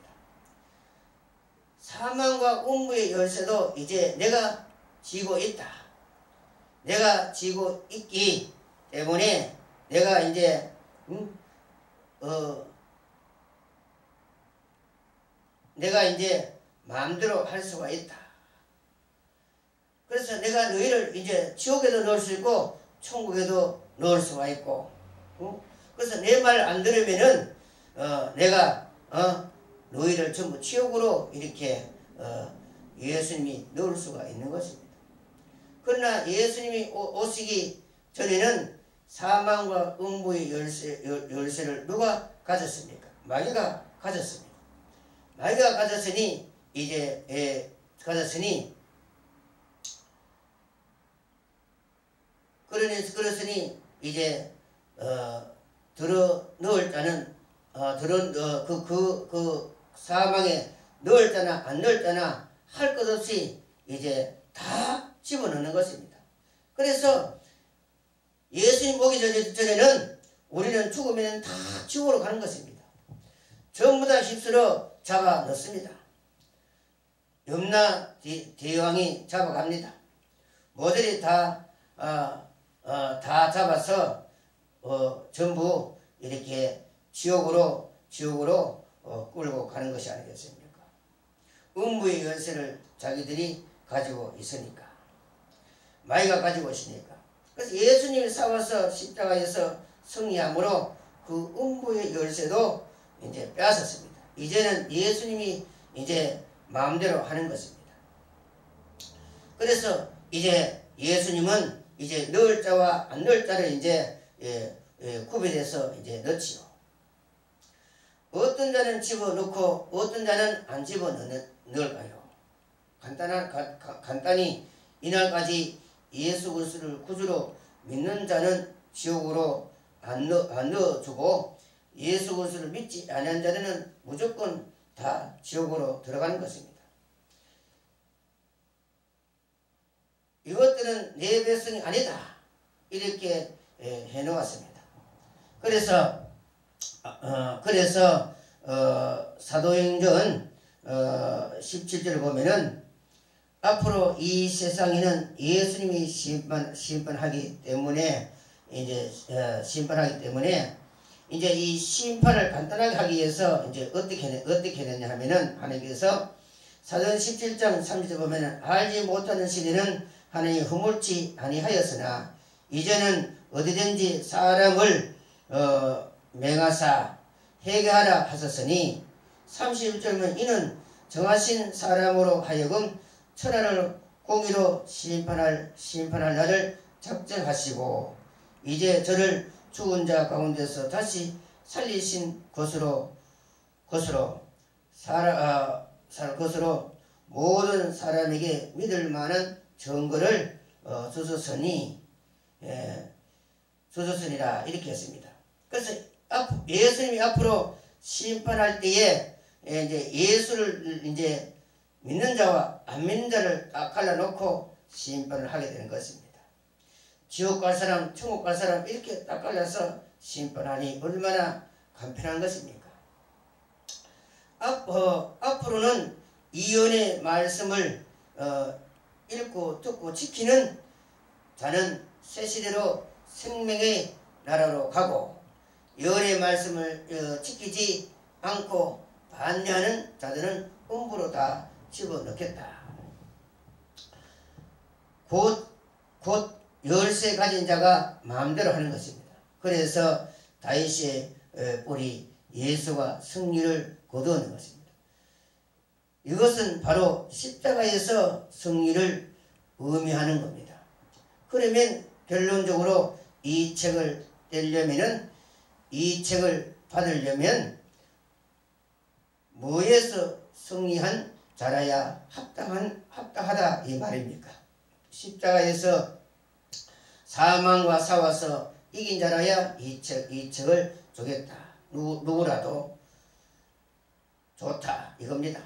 S1: 사망과 음부의 열쇠도 이제 내가 쥐고 있다. 내가 쥐고 있기 때문에 내가 이제 내가 이제 마음대로 할 수가 있다. 그래서 내가 너희를 이제 지옥에도 넣을 수 있고 천국에도 넣을 수가 있고 그래서 내 말 안 들으면은 내가 너희를 전부 지옥으로 이렇게 예수님이 넣을 수가 있는 것입니다. 그러나 예수님이 오시기 전에는 사망과 음부의 열쇠를 누가 가졌습니까? 마귀가 가졌습니다. 마귀가 가졌으니 이제 그러니 이제 들어 넣을 자는 그 사망에 넣을 자나 안 넣을 자나 할 것 없이 이제 다 집어넣는 것입니다. 그래서 예수님 오기 전에는 우리는 죽으면 다 지옥으로 가는 것입니다. 전부 다 휩쓸어 잡아 넣습니다. 염라 대왕이 잡아갑니다. 모델이 다 잡아서 전부 이렇게 지옥으로 끌고 가는 것이 아니겠습니까? 음부의 열쇠를 자기들이 가지고 있으니까 마귀가 가지고 있으니까 그래서 예수님이 싸워서 십자가에서 승리함으로 그 음부의 열쇠도 이제 빼앗았습니다. 이제는 예수님이 이제 마음대로 하는 것입니다. 그래서 이제 예수님은 이제 넣을 자와 안 넣을 자를 이제 구별해서 이제 넣지요. 어떤 자는 집어넣고 어떤 자는 안 집어넣을까요? 간단히 이날까지 예수 그리스도를 구주로 믿는 자는 지옥으로 안 넣어주고 예수 그리스도를 믿지 않은 자는 무조건 다 지옥으로 들어가는 것입니다. 이것들은 내 백성이 아니다 이렇게 해놓았습니다. 그래서 사도행전 17절을 보면은 앞으로 이 세상에는 예수님이 심판하기 때문에 이제 이 심판을 간단하게 하기 위해서 이제 어떻게 했느냐 하면은 하나님께서 사도행 17장 30절 보면은 알지 못하는 시대는 하나님이 허물지 아니하였으나 이제는 어디든지 사람을 맹하사 회개하라 하셨으니 31절은 이는 정하신 사람으로 하여금 천하를 공의로 심판할 날을 작정하시고 이제 저를 죽은 자 가운데서 다시 살리신 것으로 모든 사람에게 믿을 만한 증거를 주셨으니라 이렇게 했습니다. 그래서 예수님이 앞으로 심판할 때에 이제 예수를 이제 믿는 자와 안 믿는 자를 딱 갈라놓고 심판을 하게 되는 것입니다. 지옥 갈 사람, 천국 갈 사람 이렇게 딱 갈라서 심판하니 얼마나 간편한 것입니까? 앞으로는 이언의 말씀을 읽고 듣고 지키는 자는 새 시대로 생명의 나라로 가고 여호와의 말씀을 지키지 않고 반대하는 자들은 음부로 다 집어넣겠다. 곧 열쇠 가진 자가 마음대로 하는 것입니다. 그래서 다윗의 뿔이 예수가 승리를 거두는 것입니다. 이것은 바로 십자가에서 승리를 의미하는 겁니다. 그러면 결론적으로 이 책을 받으려면 뭐에서 승리한 자라야 합당하다 이 말입니까? 십자가에서 사망과 싸워서 이긴 자라야 이 책을 주겠다. 누구라도 좋다 이겁니다.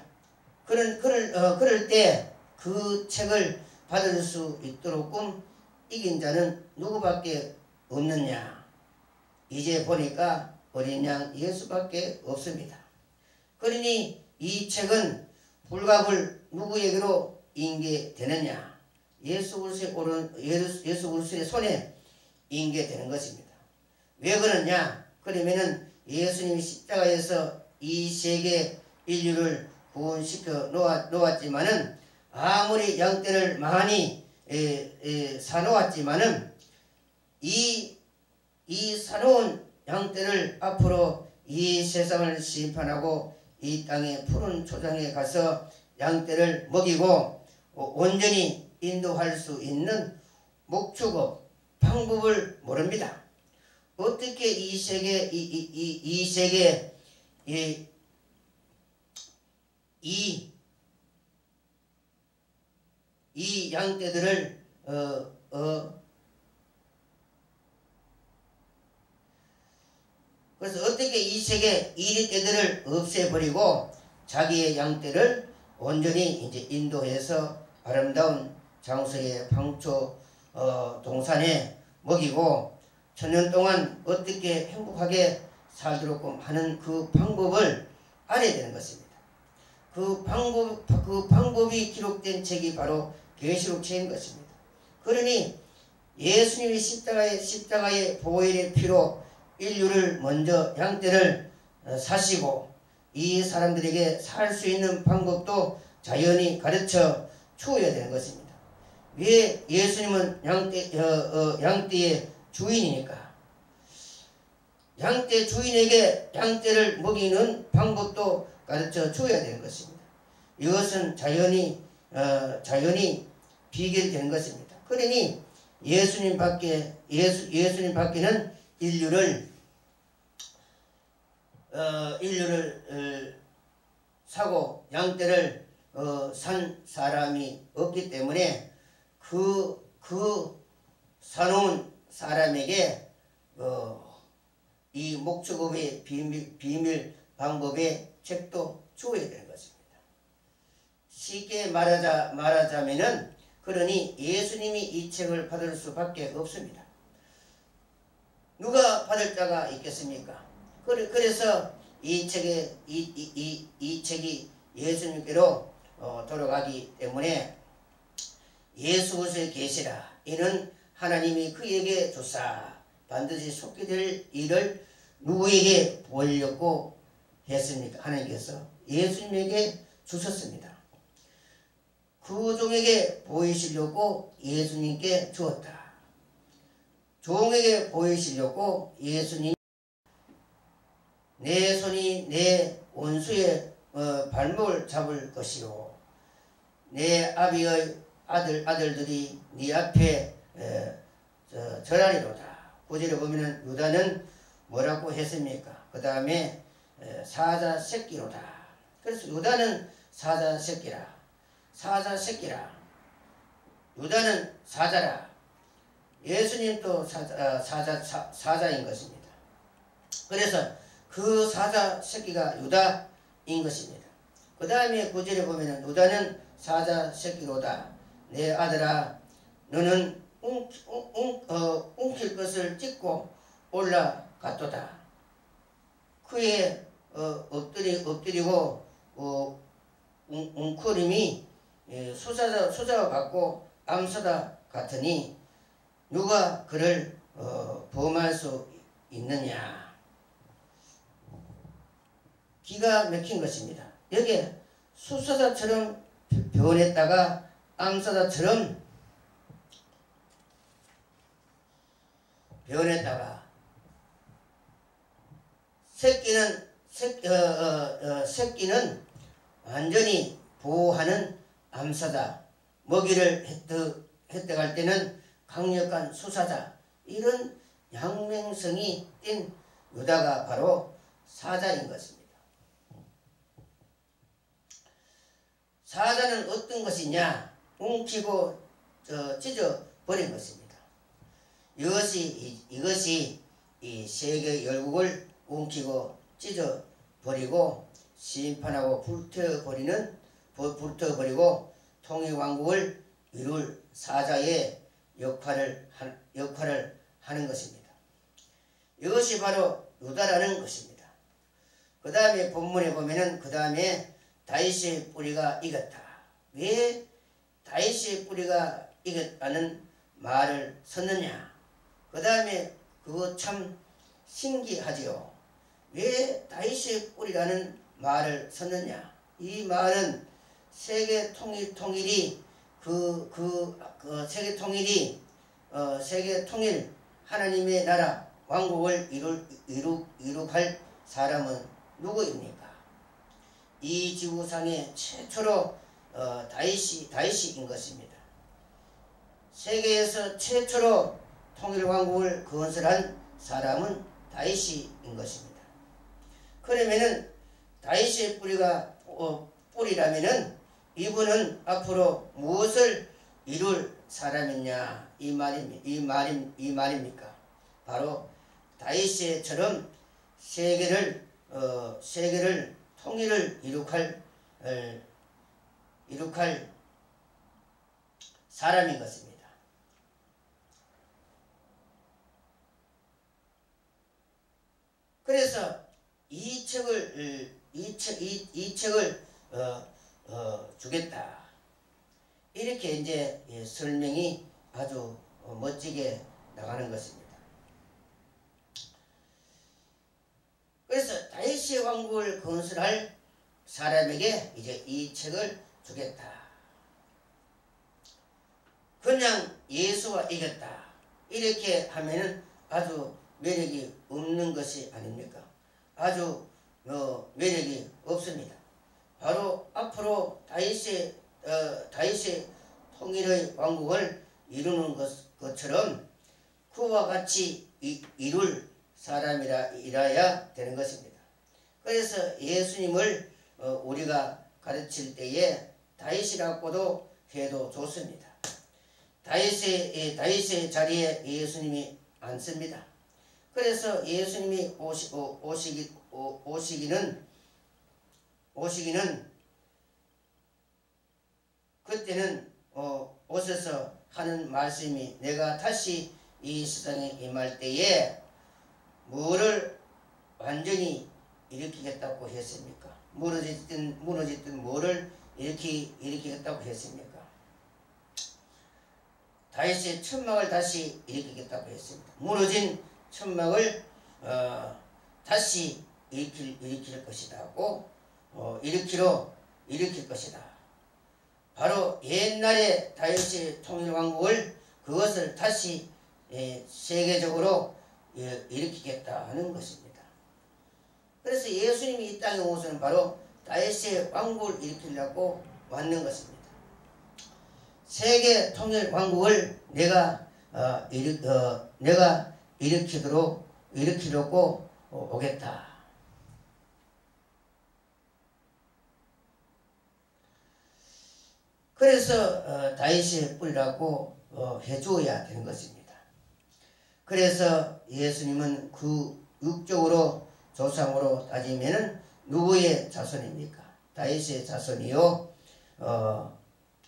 S1: 그럴 때 그 책을 받을 수 있도록 이긴 자는 누구밖에 없느냐? 이제 보니까 어린 양 예수밖에 없습니다. 그러니 이 책은 불가불 누구에게로 인계되느냐? 예수 그리스도의 손에 인계되는 것입니다. 왜 그러냐? 그러면은 예수님이 십자가에서 이 세계 인류를 구원시켜 놓았지만은 아무리 양떼를 많이 사놓았지만은 이 사놓은 양떼를 앞으로 이 세상을 심판하고 이 땅의 푸른 초장에 가서 양떼를 먹이고 온전히 인도할 수 있는 목축업 방법을 모릅니다. 어떻게 이 세계 이 양떼들을 그래서 어떻게 이 세계 이리 떼들을 없애버리고 자기의 양떼를 온전히 이제 인도해서 아름다운 장소의 방초 동산에 먹이고 천년 동안 어떻게 행복하게 살도록 하는 그 방법을 알아야 되는 것입니다. 그 방법이 기록된 책이 바로 계시록 책인 것입니다. 그러니 예수님이 십자가의 보혈의 피로 인류를 먼저 양떼를 사시고 이 사람들에게 살 수 있는 방법도 자연히 가르쳐 주어야 되는 것입니다. 왜? 예수님은 양떼의 주인이니까. 양떼 주인에게 양떼를 먹이는 방법도 가르쳐 줘야 되는 것입니다. 이것은 자연히 비결되는 것입니다. 그러니 예수님 밖에는 인류를 사고 양떼를 산 사람이 없기 때문에 그 사놓은 사람에게 이 목축업의 비밀 방법의 책도 주어야 되는 것입니다. 쉽게 말하자면은 그러니 예수님이 이 책을 받을 수밖에 없습니다. 누가 받을 자가 있겠습니까? 그래서 이 책이 예수님께로 돌아가기 때문에 예수 그리스도의 계시라 이는 하나님이 그에게 주사 반드시 속게 될 일을 누구에게 보이려고 했습니까? 하나님께서 예수님에게 주셨습니다. 그 종에게 보이시려고 예수님께 주었다. 종에게 보이시려고 예수님 내 손이 내 원수의 발목을 잡을 것이요 내 아비의 아들들이 네 앞에 절하리로다. 9절에 보면은 유다는 뭐라고 했습니까? 그 다음에 사자 새끼로다. 그래서 유다는 사자 새끼라. 유다는 사자라. 예수님도 사자인 것입니다. 그래서 그 사자 새끼가 유다인 것입니다. 그 다음에 9절에 보면은 유다는 사자 새끼로다. 내 아들아 너는 움킬 것을 찢고 올라갔도다. 그의 엎드리고 웅크림이 수사와 같고 암사다 같으니 누가 그를 범할 수 있느냐. 기가 막힌 것입니다. 여기에 수사자처럼 변했다가 암사자처럼 변했다가 새끼는 완전히 보호하는 암사자, 먹이를 획득할 때는 강력한 수사자, 이런 양명성이 띈 유다가 바로 사자인 것입니다. 사자는 어떤 것이냐? 웅키고 찢어버린 것입니다. 이것이 이 세계 열국을 웅키고 찢어버리고 심판하고 불태워버리고 통일왕국을 이룰 사자의 역할을 하는 것입니다. 이것이 바로 유다라는 것입니다. 그 다음에 본문에 보면은 그 다음에 다윗의 뿌리가 이겼다. 왜 다윗의 뿌리가 이겼다는 말을 썼느냐? 그 다음에 그거 참 신기하지요. 왜 다윗의 뿌리라는 말을 썼느냐? 이 말은 세계 통일이 세계 통일 하나님의 나라 왕국을 이룩할 사람은 누구입니까? 이 지구상에 최초로 다윗인 것입니다. 세계에서 최초로 통일왕국을 건설한 사람은 다윗인 것입니다. 그러면은 다윗의 뿌리라면은 이분은 앞으로 무엇을 이룰 사람이냐 이 말입니까? 바로 다윗처럼 세계를 통일을 이룩할 사람인 것입니다. 그래서 이 책을 주겠다. 이렇게 이제 설명이 아주 멋지게 나가는 것입니다. 그래서 다윗의 왕국을 건설할 사람에게 이제 이 책을 주겠다. 그냥 예수가 이겼다 이렇게 하면은 아주 매력이 없는 것이 아닙니까? 아주 매력이 없습니다. 바로 앞으로 다윗의 통일의 왕국을 이루는 것처럼 그와 같이 이룰 사람이라야 되는 것입니다. 그래서 예수님을 우리가 가르칠 때에 다윗이라고도 해도 좋습니다. 다윗의 자리에 예수님이 앉습니다. 그래서 예수님이 오시기는 그때는 오셔서 하는 말씀이 내가 다시 이 세상에 임할 때에 뭐를 완전히 일으키겠다고 했습니까? 무너졌든 뭐를 일으키겠다고 했습니까? 다윗의 천막을 다시 일으키겠다고 했습니다. 무너진 천막을 다시 일으킬 것이다고 일으킬 것이다. 바로 옛날에 다윗의 통일왕국을 그것을 다시 세계적으로 일으키겠다 하는 것입니다. 그래서 예수님이 이 땅에 오셔서는 바로 다윗의 왕국을 일으키려고 왔는 것입니다. 세계 통일 왕국을 내가 일으키려고 오겠다. 그래서 다윗의 뿌리라고 해주어야 되는 것입니다. 그래서 예수님은 그 육적으로 조상으로 따지면은 누구의 자손입니까? 다윗의 자손이요.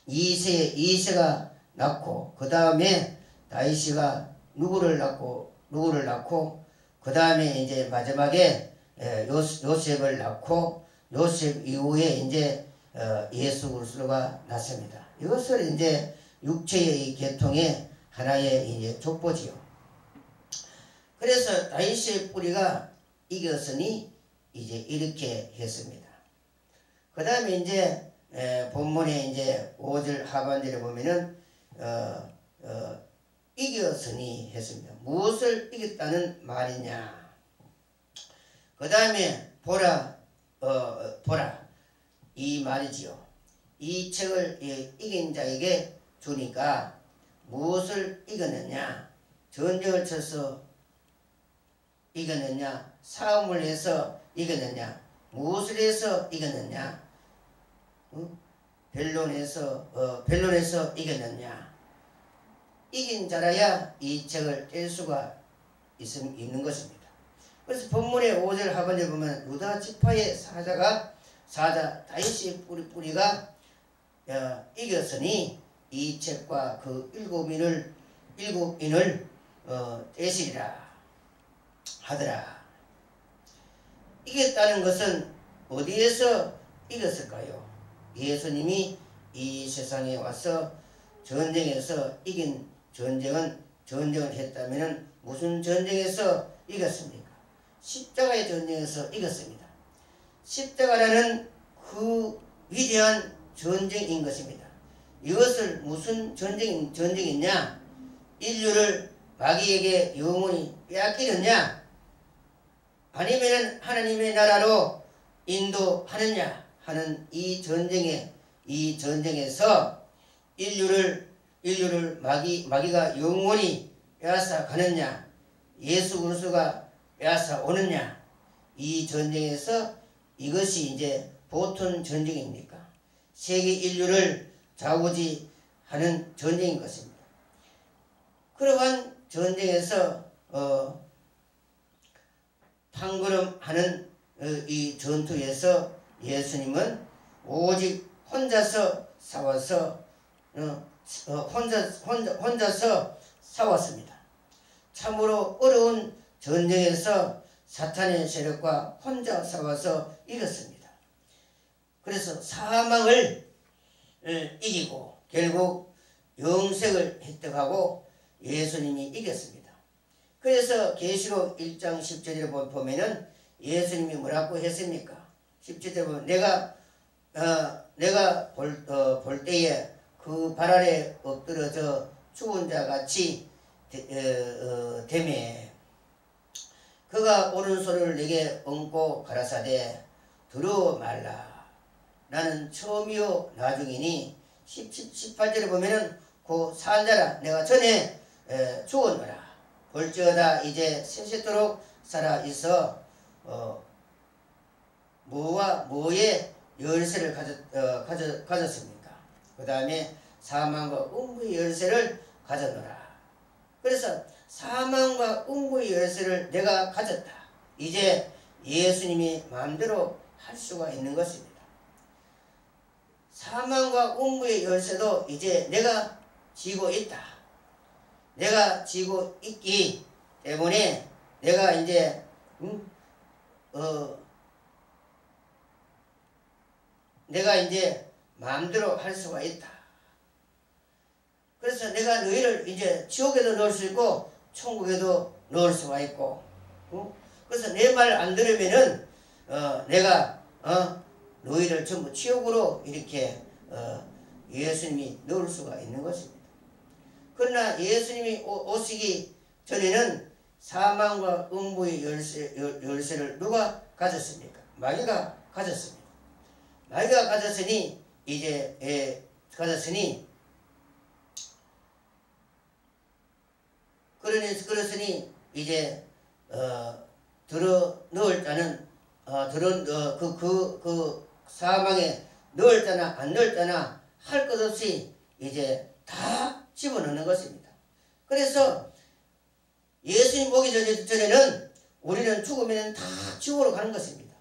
S1: 이세가 낳고 그 다음에 다윗이가 누구를 낳고 그 다음에 이제 마지막에 요셉을 낳고 요셉 이후에 이제 예수 그리스도가 났습니다. 이것을 이제 육체의 계통의 하나의 이제 족보지요. 그래서 다윗의 뿌리가 이겼으니 이제 이렇게 했습니다. 그 다음에 이제 본문에 이제 5절 하반절에 보면은 이겼으니 했습니다. 무엇을 이겼다는 말이냐? 그 다음에 보라 이 말이지요. 이 책을 이긴 자에게 주니까 무엇을 이겼느냐? 전쟁을 쳐서 이겼느냐? 싸움을 해서 이겼느냐? 무엇을 해서 이겼느냐? 변론에서 이겼느냐? 이긴 자라야 이 책을 뗄 수가 있는 것입니다. 그래서 본문의 5절 하반절 보면 유다 지파의 사자 다윗의 뿌리가 이겼으니 이 책과 그 일곱 인을 떼시리라 하더라. 이겼다는 것은 어디에서 이겼을까요? 예수님이 이 세상에 와서 전쟁에서 이긴 전쟁을 했다면 무슨 전쟁에서 이겼습니까? 십자가의 전쟁에서 이겼습니다. 십자가라는 그 위대한 전쟁인 것입니다. 이것을 무슨 전쟁이냐? 인류를 마귀에게 영원히 빼앗기느냐? 아니면 하나님의 나라로 인도하느냐 하는 이 전쟁에서 인류를 마귀가 영원히 빼앗아 가느냐? 예수 그리스도가 빼앗아 오느냐? 이 전쟁에서 이것이 이제 보통 전쟁입니까? 세계 인류를 좌우지하는 전쟁인 것입니다. 그러한 전쟁에서 판걸음하는 이 전투에서 예수님은 오직 혼자서 싸웠습니다. 참으로 어려운 전쟁에서 사탄의 세력과 혼자 싸워서 이겼습니다. 그래서 사망을 이기고 결국 영생을 획득하고 예수님이 이겼습니다. 그래서 계시록 1장 10절에 보면은 예수님이 뭐라고 했습니까? 10절에 보면 내가 볼 때에 그 발 아래 엎드러져 죽은 자 같이 되매 그가 오른손을 내게 얹고 가라사대 두려워 말라. 나는 처음이요 나중이니 18절에 보면은 그 산자라 내가 전에 죽었노라. 볼지어다 이제 세세토록 살아있어 뭐와 뭐의 열쇠를 가졌습니까? 그 다음에 사망과 음부의 열쇠를 가졌노라. 그래서 사망과 음부의 열쇠를 내가 가졌다. 이제 예수님이 마음대로 할 수가 있는 것입니다. 사망과 음부의 열쇠도 이제 내가 쥐고 있다. 내가 쥐고 있기 때문에 내가 이제 내가 이제 마음대로 할 수가 있다. 그래서 내가 너희를 이제 지옥에도 넣을 수 있고 천국에도 넣을 수가 있고 그래서 내 말 안 들으면은 내가 너희를 전부 지옥으로 이렇게 예수님이 넣을 수가 있는 것입니다. 그러나 예수님이 오시기 전에는 사망과 음부의 열쇠를 누가 가졌습니까? 마귀가 가졌습니다. 마귀가 가졌으니 이제 그러니 이제 들어 넣을 자는 그 사망에 넣을 자나 안 넣을 자나 할 것 없이 이제 다 집어넣는 것입니다. 그래서 예수님 오기 전에는 우리는 죽으면 다 지옥으로 가는 것입니다.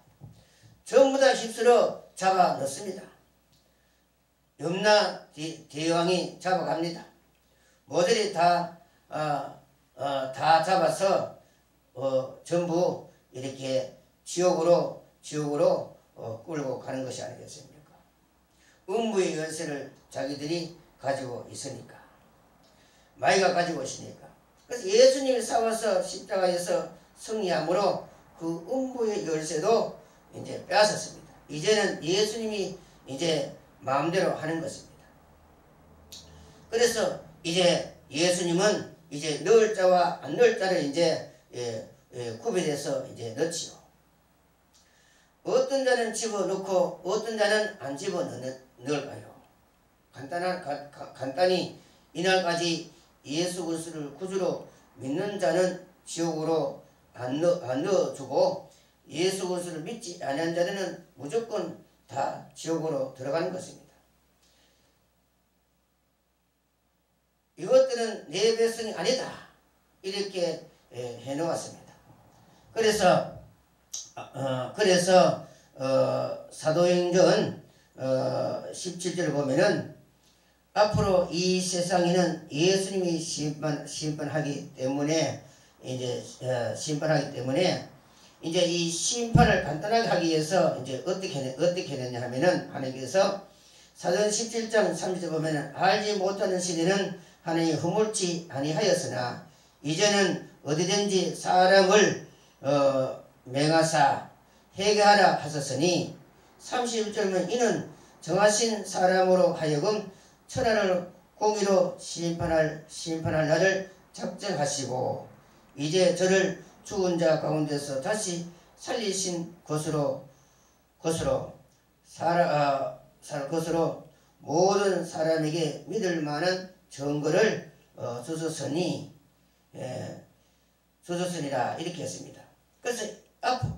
S1: 전부 다 휩쓸어 잡아 넣습니다. 염라 대왕이 잡아갑니다. 모델이 다 잡아서 전부 이렇게 지옥으로 끌고 가는 것이 아니겠습니까? 음부의 열쇠를 자기들이 가지고 있으니까. 마귀가 가지고 있으니까. 그래서 예수님이 싸워서 십자가에서 승리함으로 그 음부의 열쇠도 이제 빼앗았습니다. 이제는 예수님이 이제 마음대로 하는 것입니다. 그래서 이제 예수님은 이제 넣을 자와 안 넣을 자를 이제 구별해서 이제 넣지요. 어떤 자는 집어넣고 어떤 자는 안 집어넣을까요? 간단히 이날까지 예수 그리스도를 구주로 믿는 자는 지옥으로 안 넣어주고 예수 그리스도를 믿지 않은 자는 무조건 다 지옥으로 들어가는 것입니다. 이것들은 내 백성이 아니다. 이렇게 해놓았습니다. 그래서 사도행전 17절을 보면은 앞으로 이 세상에는 예수님이 심판하기 때문에 이제 이 심판을 간단하게 하기 위해서 이제 어떻게 했느냐 하면은 하나님께서 사도행 17장 30절 보면은 알지 못하는 시대는 하나님이 허물지 아니하였으나 이제는 어디든지 사람을 맹하사 회개하라 하셨으니 31절은 이는 정하신 사람으로 하여금 천하를 공의로 심판할 날을 작정하시고 이제 저를 죽은 자 가운데서 다시 살리신 것으로 모든 사람에게 믿을 만한 증거를 주셨으니라 이렇게 했습니다. 그래서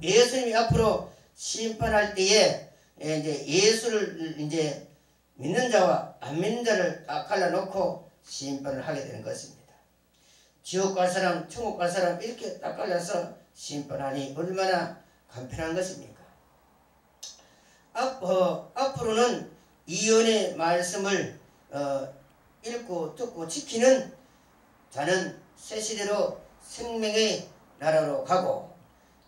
S1: 예수님이 앞으로 심판할 때에 이제 예수를 이제 믿는 자와 안 믿는 자를 딱 갈라놓고 심판을 하게 되는 것입니다. 지옥 갈 사람, 천국 갈 사람 이렇게 딱 갈라서 심판하니 얼마나 간편한 것입니까? 앞으로는 이언의 말씀을 읽고 듣고 지키는 자는 새 시대로 생명의 나라로 가고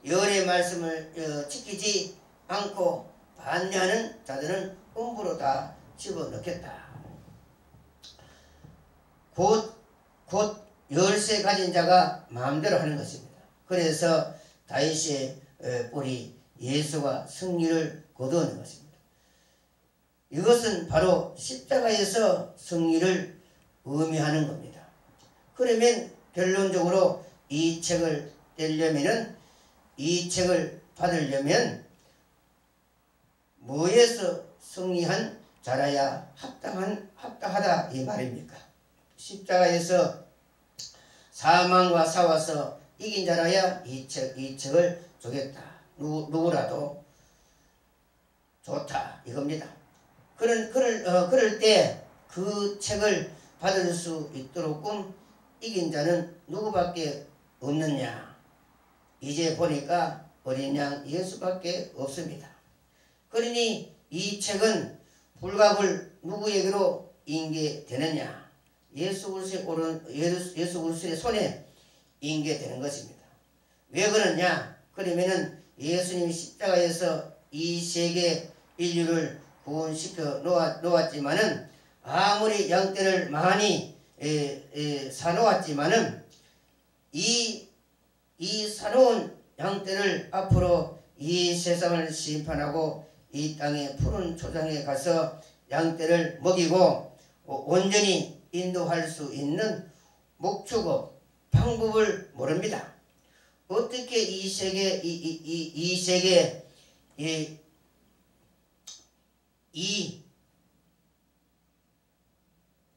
S1: 열의 말씀을 지키지 않고 반대하는 자들은 음부로 다 집어넣겠다. 곧 열쇠 가진 자가 마음대로 하는 것입니다. 그래서 다윗의 뿔이 예수가 승리를 거두는 것입니다. 이것은 바로 십자가에서 승리를 의미하는 겁니다. 그러면 결론적으로 이 책을 떼려면은, 이 책을 받으려면 뭐에서 승리한 자라야 합당하다 이 말입니까? 십자가에서 사망과 싸워서 이긴 자라야 이 책을 주겠다. 누구라도 좋다 이겁니다. 그럴 때 그 책을 받을 수 있도록끔 이긴 자는 누구밖에 없느냐? 이제 보니까 어린 양 예수밖에 없습니다. 그러니 이 책은 불갑을 누구에게로 인계되느냐? 예수 그리스도의 손에 인계되는 것입니다. 왜 그러냐? 그러면은 예수님이 십자가에서 이 세계 인류를 구원시켜 놓았지만은, 아무리 양떼를 많이 사놓았지만은 이 사놓은 양떼를 앞으로 이 세상을 심판하고 이 땅의 푸른 초장에 가서 양떼를 먹이고 온전히 인도할 수 있는 목축업 방법을 모릅니다. 어떻게 이 세계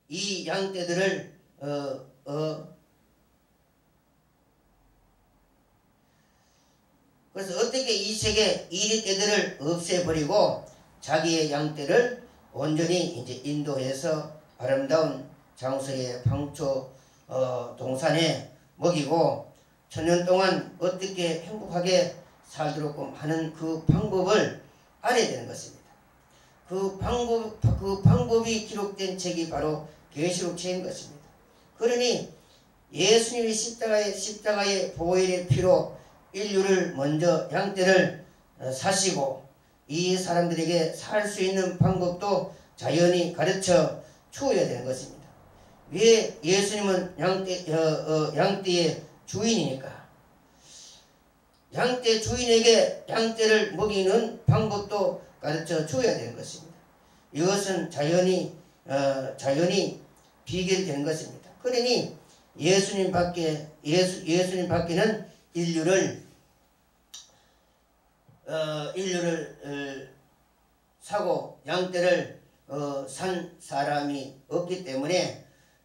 S1: 이 양떼들을 그래서 어떻게 이 세계 이리떼들을 없애버리고 자기의 양떼를 온전히 이제 인도해서 아름다운 장소의 방초 동산에 먹이고 천년 동안 어떻게 행복하게 살도록 하는 그 방법을 알아야 되는 것입니다. 그 방법이 기록된 책이 바로 계시록 책인 것입니다. 그러니 예수님이 십자가의 보혈의 피로 인류를 먼저 양떼를 사시고 이 사람들에게 살 수 있는 방법도 자연히 가르쳐 주어야 되는 것입니다. 왜? 예수님은 양떼의 주인이니까. 양떼 주인에게 양떼를 먹이는 방법도 가르쳐 주어야 되는 것입니다. 이것은 자연히 비결되는 것입니다. 그러니 예수님 밖에는 인류를 사고 양떼를 산 사람이 없기 때문에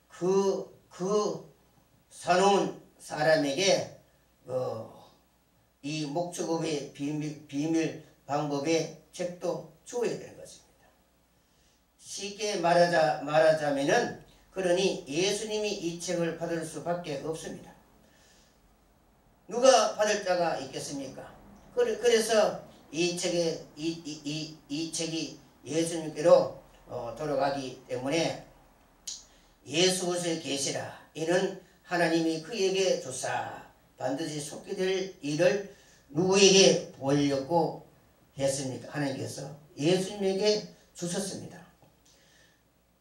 S1: 그 사놓은 사람에게 이 목축업의 비밀 방법의 책도 주어야 되는 것입니다. 쉽게 말하자면은, 그러니 예수님이 이 책을 받을 수밖에 없습니다. 누가 받을 자가 있겠습니까? 그래서 이 책이 예수님께로 돌아가기 때문에 예수 그리스도의 계시라. 이는 하나님이 그에게 주사 반드시 속게 될 일을 누구에게 보이려고 했습니까? 하나님께서 예수님에게 주셨습니다.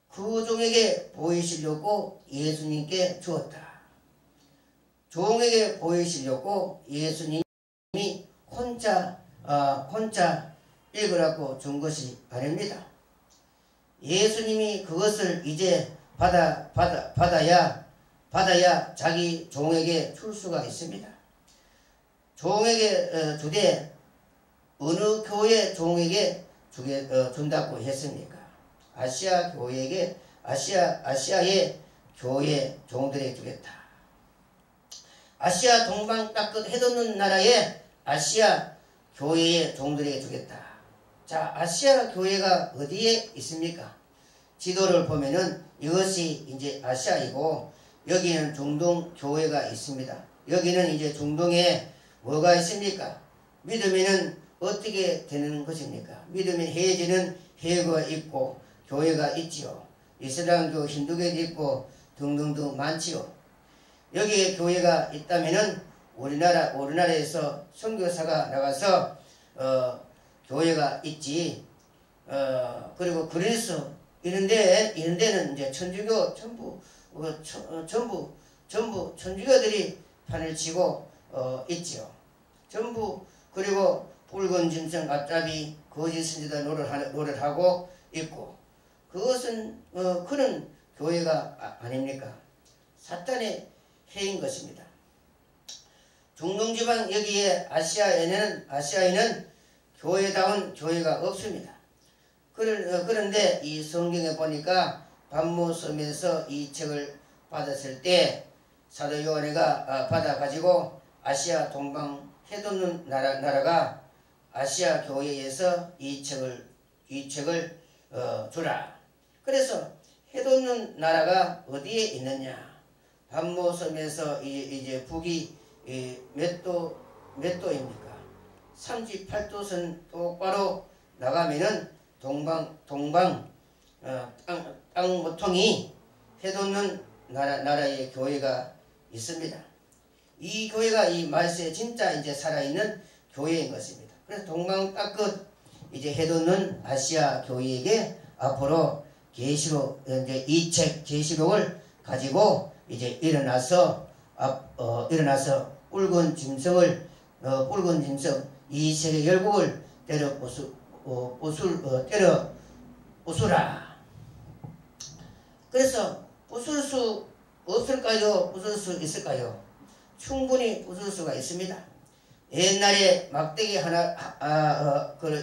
S1: 그 종에게 보이시려고 예수님께 주었다. 종에게 보이시려고 예수님이 혼자 읽으라고 준 것이 아닙니다. 예수님이 그것을 이제 받아야 자기 종에게 줄 수가 있습니다. 종에게 주되 어느 교회 종에게 준다고 했습니까? 아시아의 교회 종들에게 주겠다. 아시아 동방 땅끝 해돋는 나라의 아시아 교회의 종들에게 주겠다. 자, 아시아 교회가 어디에 있습니까? 지도를 보면은 이것이 이제 아시아이고, 여기는 중동 교회가 있습니다. 여기는 이제 중동에 뭐가 있습니까? 믿으면은 어떻게 되는 것입니까? 믿으면 해지는 해가 있고 교회가 있지요. 이슬람교, 힌두교도 있고 등등등 많지요. 여기에 교회가 있다면은 우리나라에서 선교사가 나가서 교회가 있지. 그리고 그리스 이런 데는 이제 천주교 전부 천주교들이 판을 치고 있지요. 전부. 그리고 붉은 짐승 앞잡이 거짓 선지자 노릇하고 있고 그것은 그런 교회가 아닙니까? 사탄의 해인 것입니다. 중동지방 여기에 아시아에는 교회다운 교회가 없습니다. 그런데 이 성경에 보니까 반모섬에서 이 책을 받았을 때 사도 요한이가 받아가지고 아시아 동방 해돋는 나라가 아시아 교회에서 이 책을 주라. 그래서 해돋는 나라가 어디에 있느냐? 반모섬에서 이제 북이 몇 도입니까? 38도선 똑바로 나가면은 동방 땅 모퉁이 해돋는 나라의 교회가 있습니다. 이 교회가 이 말세에 진짜 이제 살아있는 교회인 것입니다. 그래서 동방 땅끝 이제 해돋는 아시아 교회에게 앞으로 계시록 이제 이 책 계시록을 가지고 이제 일어나서 붉은 짐승 이 세계 열국을 때려 부수라. 그래서 부술 수 없을까요? 부술 수 있을까요? 충분히 부술 수가 있습니다. 옛날에 막대기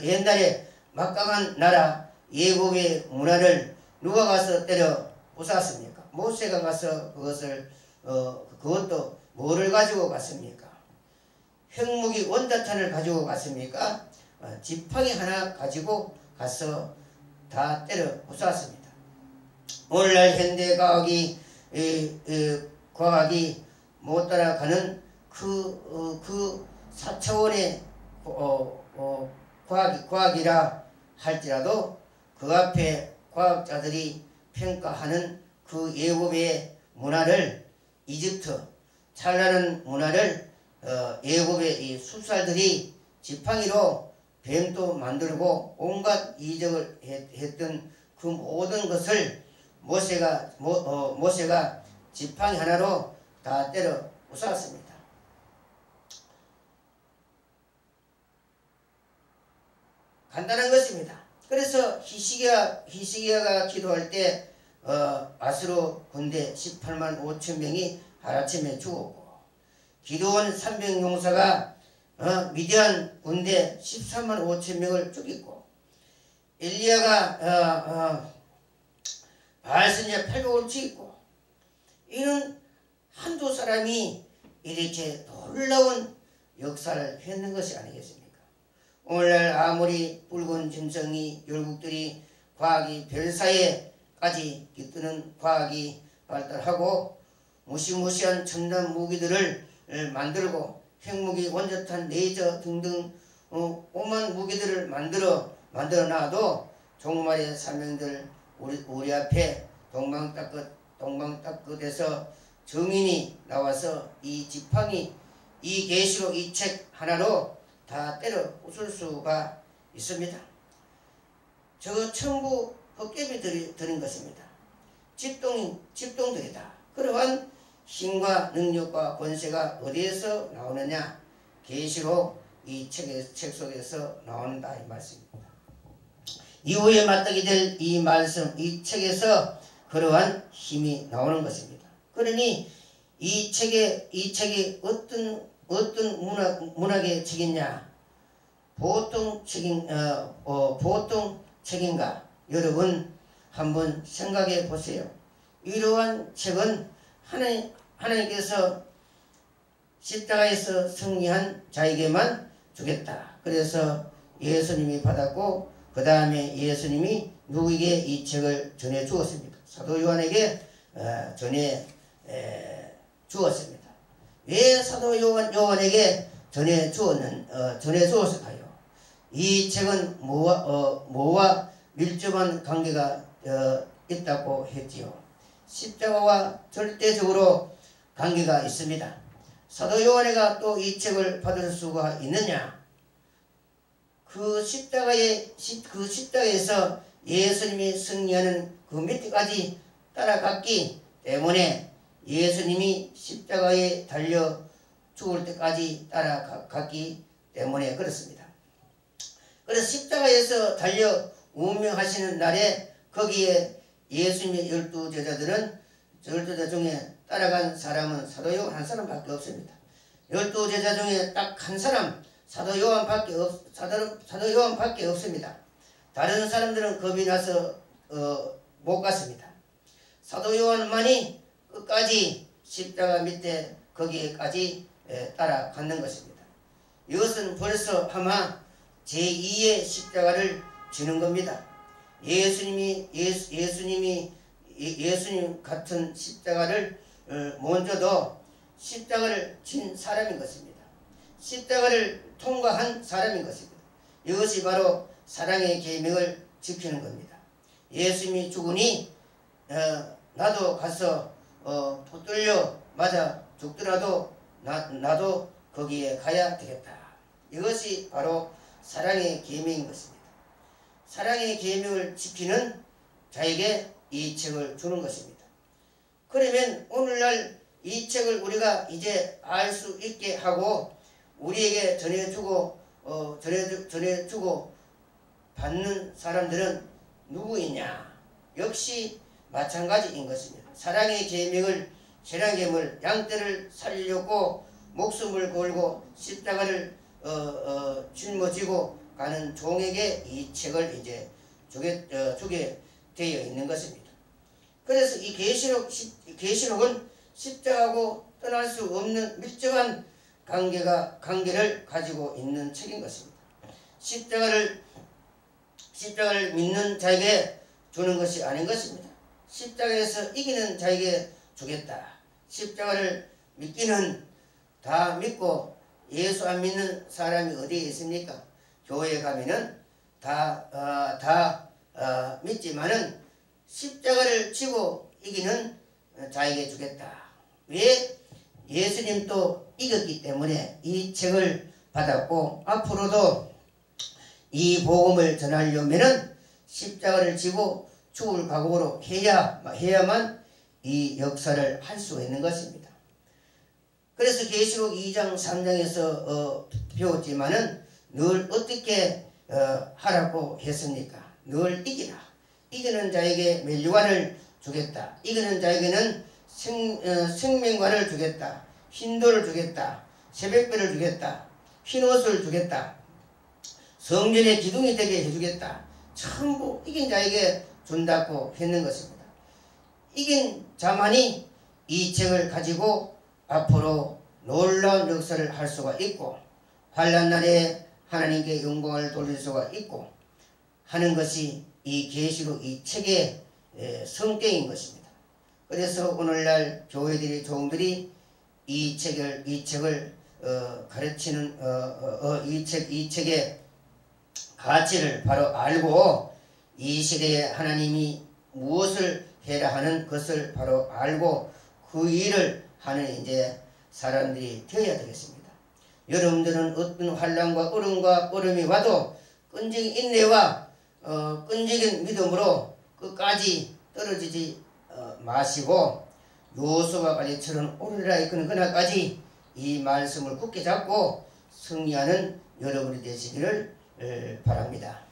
S1: 옛날에 막강한 나라 예굽의 문화를 누가 가서 때려 부쉈습니까? 모세가 가서 그것도 뭐를 가지고 갔습니까? 핵무기 원자탄을 가지고 갔습니까? 지팡이 하나 가지고 가서 다 때려 부쉈습니다. 오늘날 현대 과학이 못 따라가는 그 4차원의 과학이라 할지라도 그 앞에 과학자들이 평가하는 그 예굽의 문화를 이집트 찬란한 문화를 예굽의 이 숫살들이 지팡이로 뱀도 만들고 온갖 이적을 했던 그 모든 것을 모세가 지팡이 하나로 다 때려 부쉈습니다. 간단한 것입니다. 그래서 히스기야가 기도할 때 아수르 군대 18만 5천 명이 하루아침에 죽었고 기드온 300용사가 미디안 군대 13만 5천 명을 죽였고 엘리야가 바알선지자 800을 죽였고 이런 한두 사람이 이렇게 놀라운 역사를 했는 것이 아니겠습니까? 오늘날 아무리 붉은 짐승이 열국들이 과학이 별사에까지 깃드는 과학이 발달하고 무시무시한 첨단 무기들을 만들고 핵무기, 원자탄, 레이저 등등 오만 무기들을 만들어 놔도 종말의 사명들 우리 앞에 동방 땅끝에서 정인이 나와서 이 지팡이 이 계시록 이 책 하나로 다 때려 부술 수가 있습니다. 저거 전부 헛개비 드린 것입니다. 집동들이다. 그러한 힘과 능력과 권세가 어디에서 나오느냐? 계시록 이 책 속에서 나온다 이 말씀입니다. 이후에 마땅히 될 이 말씀 이 책에서 그러한 힘이 나오는 것입니다. 그러니 이 책이 어떤 문학의 책이냐? 보통 책인가? 여러분 한번 생각해 보세요. 이러한 책은 하나님께서 십자가에서 승리한 자에게만 주겠다. 그래서 예수님이 받았고 그 다음에 예수님이 누구에게 이 책을 전해 주었습니까? 사도 요한에게 전해 주었습니다. 왜 사도 요한에게 전해 주었을까요? 이 책은 뭐와 밀접한 관계가 있다고 했지요. 십자가와 절대적으로 관계가 있습니다. 사도 요한이가 또 이 책을 받을 수가 있느냐? 그 십자가에서 예수님이 승리하는 그 밑에까지 따라갔기 때문에 예수님이 십자가에 달려 죽을 때까지 따라갔기 때문에 그렇습니다. 그래서 십자가에서 달려 운명하시는 날에 거기에 예수님의 12제자들은 12제자 중에 따라간 사람은 사도 요한 한 사람밖에 없습니다. 12제자 중에 딱 한 사람 사도 요한밖에 없습니다. 다른 사람들은 겁이 나서 못 갔습니다. 사도 요한만이 끝까지 십자가 밑에 거기에까지 따라갔는 것입니다. 이것은 벌써 아마 제2의 십자가를 지는 겁니다. 예수님 같은 십자가를 못 져도 십자가를 진 사람인 것입니다. 십자가를 통과한 사람인 것입니다. 이것이 바로 사랑의 계명을 지키는 겁니다. 예수님이 죽으니 나도 가서 붙들려 맞아 죽더라도 나도 거기에 가야 되겠다. 이것이 바로 사랑의 계명인 것입니다. 사랑의 계명을 지키는 자에게 이 책을 주는 것입니다. 그러면 오늘날 이 책을 우리가 이제 알 수 있게 하고 우리에게 전해주고 받는 사람들은 누구이냐? 역시 마찬가지인 것입니다. 사랑의 계명을 양떼를 살리려고 목숨을 걸고 십자가를 짊어지고 가는 종에게 이 책을 이제 주게 되어 있는 것입니다. 그래서 이 계시록은 십자가하고 떠날 수 없는 밀접한 관계를 가지고 있는 책인 것입니다. 십자가를 믿는 자에게 주는 것이 아닌 것입니다. 십자가에서 이기는 자에게 주겠다. 십자가를 믿기는 다 믿고 예수 안 믿는 사람이 어디에 있습니까? 교회에 가면은 다 믿지만은 십자가를 지고 이기는 자에게 주겠다. 왜? 예수님도 이겼기 때문에 이 책을 받았고 앞으로도 이 복음을 전하려면은 십자가를 지고 죽을 각오로 해야만 이 역사를 할 수 있는 것입니다. 그래서 계시록 2장 3장에서 배웠지만은 늘 어떻게 하라고 했습니까? 늘 이기라. 이기는 자에게 멸류관을 주겠다. 이기는 자에게는 생명관을 주겠다. 흰돌을 주겠다. 새벽별을 주겠다. 흰옷을 주겠다. 성전의 기둥이 되게 해주겠다. 전부 이긴 자에게 준다고 했는 것입니다. 이긴 자만이 이 책을 가지고 앞으로 놀라운 역사를 할 수가 있고 환난 날에 하나님께 영광을 돌릴 수가 있고 하는 것이 이 계시록 이 책의 성격인 것입니다. 그래서 오늘날 교회들이 종들이 이 책을 가르치는 이 책의 가치를 바로 알고 이 시대에 하나님이 무엇을 해라 하는 것을 바로 알고 그 일을 하는 이제 사람들이 되어야 되겠습니다. 여러분들은 어떤 환난과 어려움이 와도 끈질긴 인내와 끈질긴 믿음으로 끝까지 떨어지지 마시고 요소와 관리처럼 오르라 이끄는 그날까지 이 말씀을 굳게 잡고 승리하는 여러분이 되시기를 바랍니다.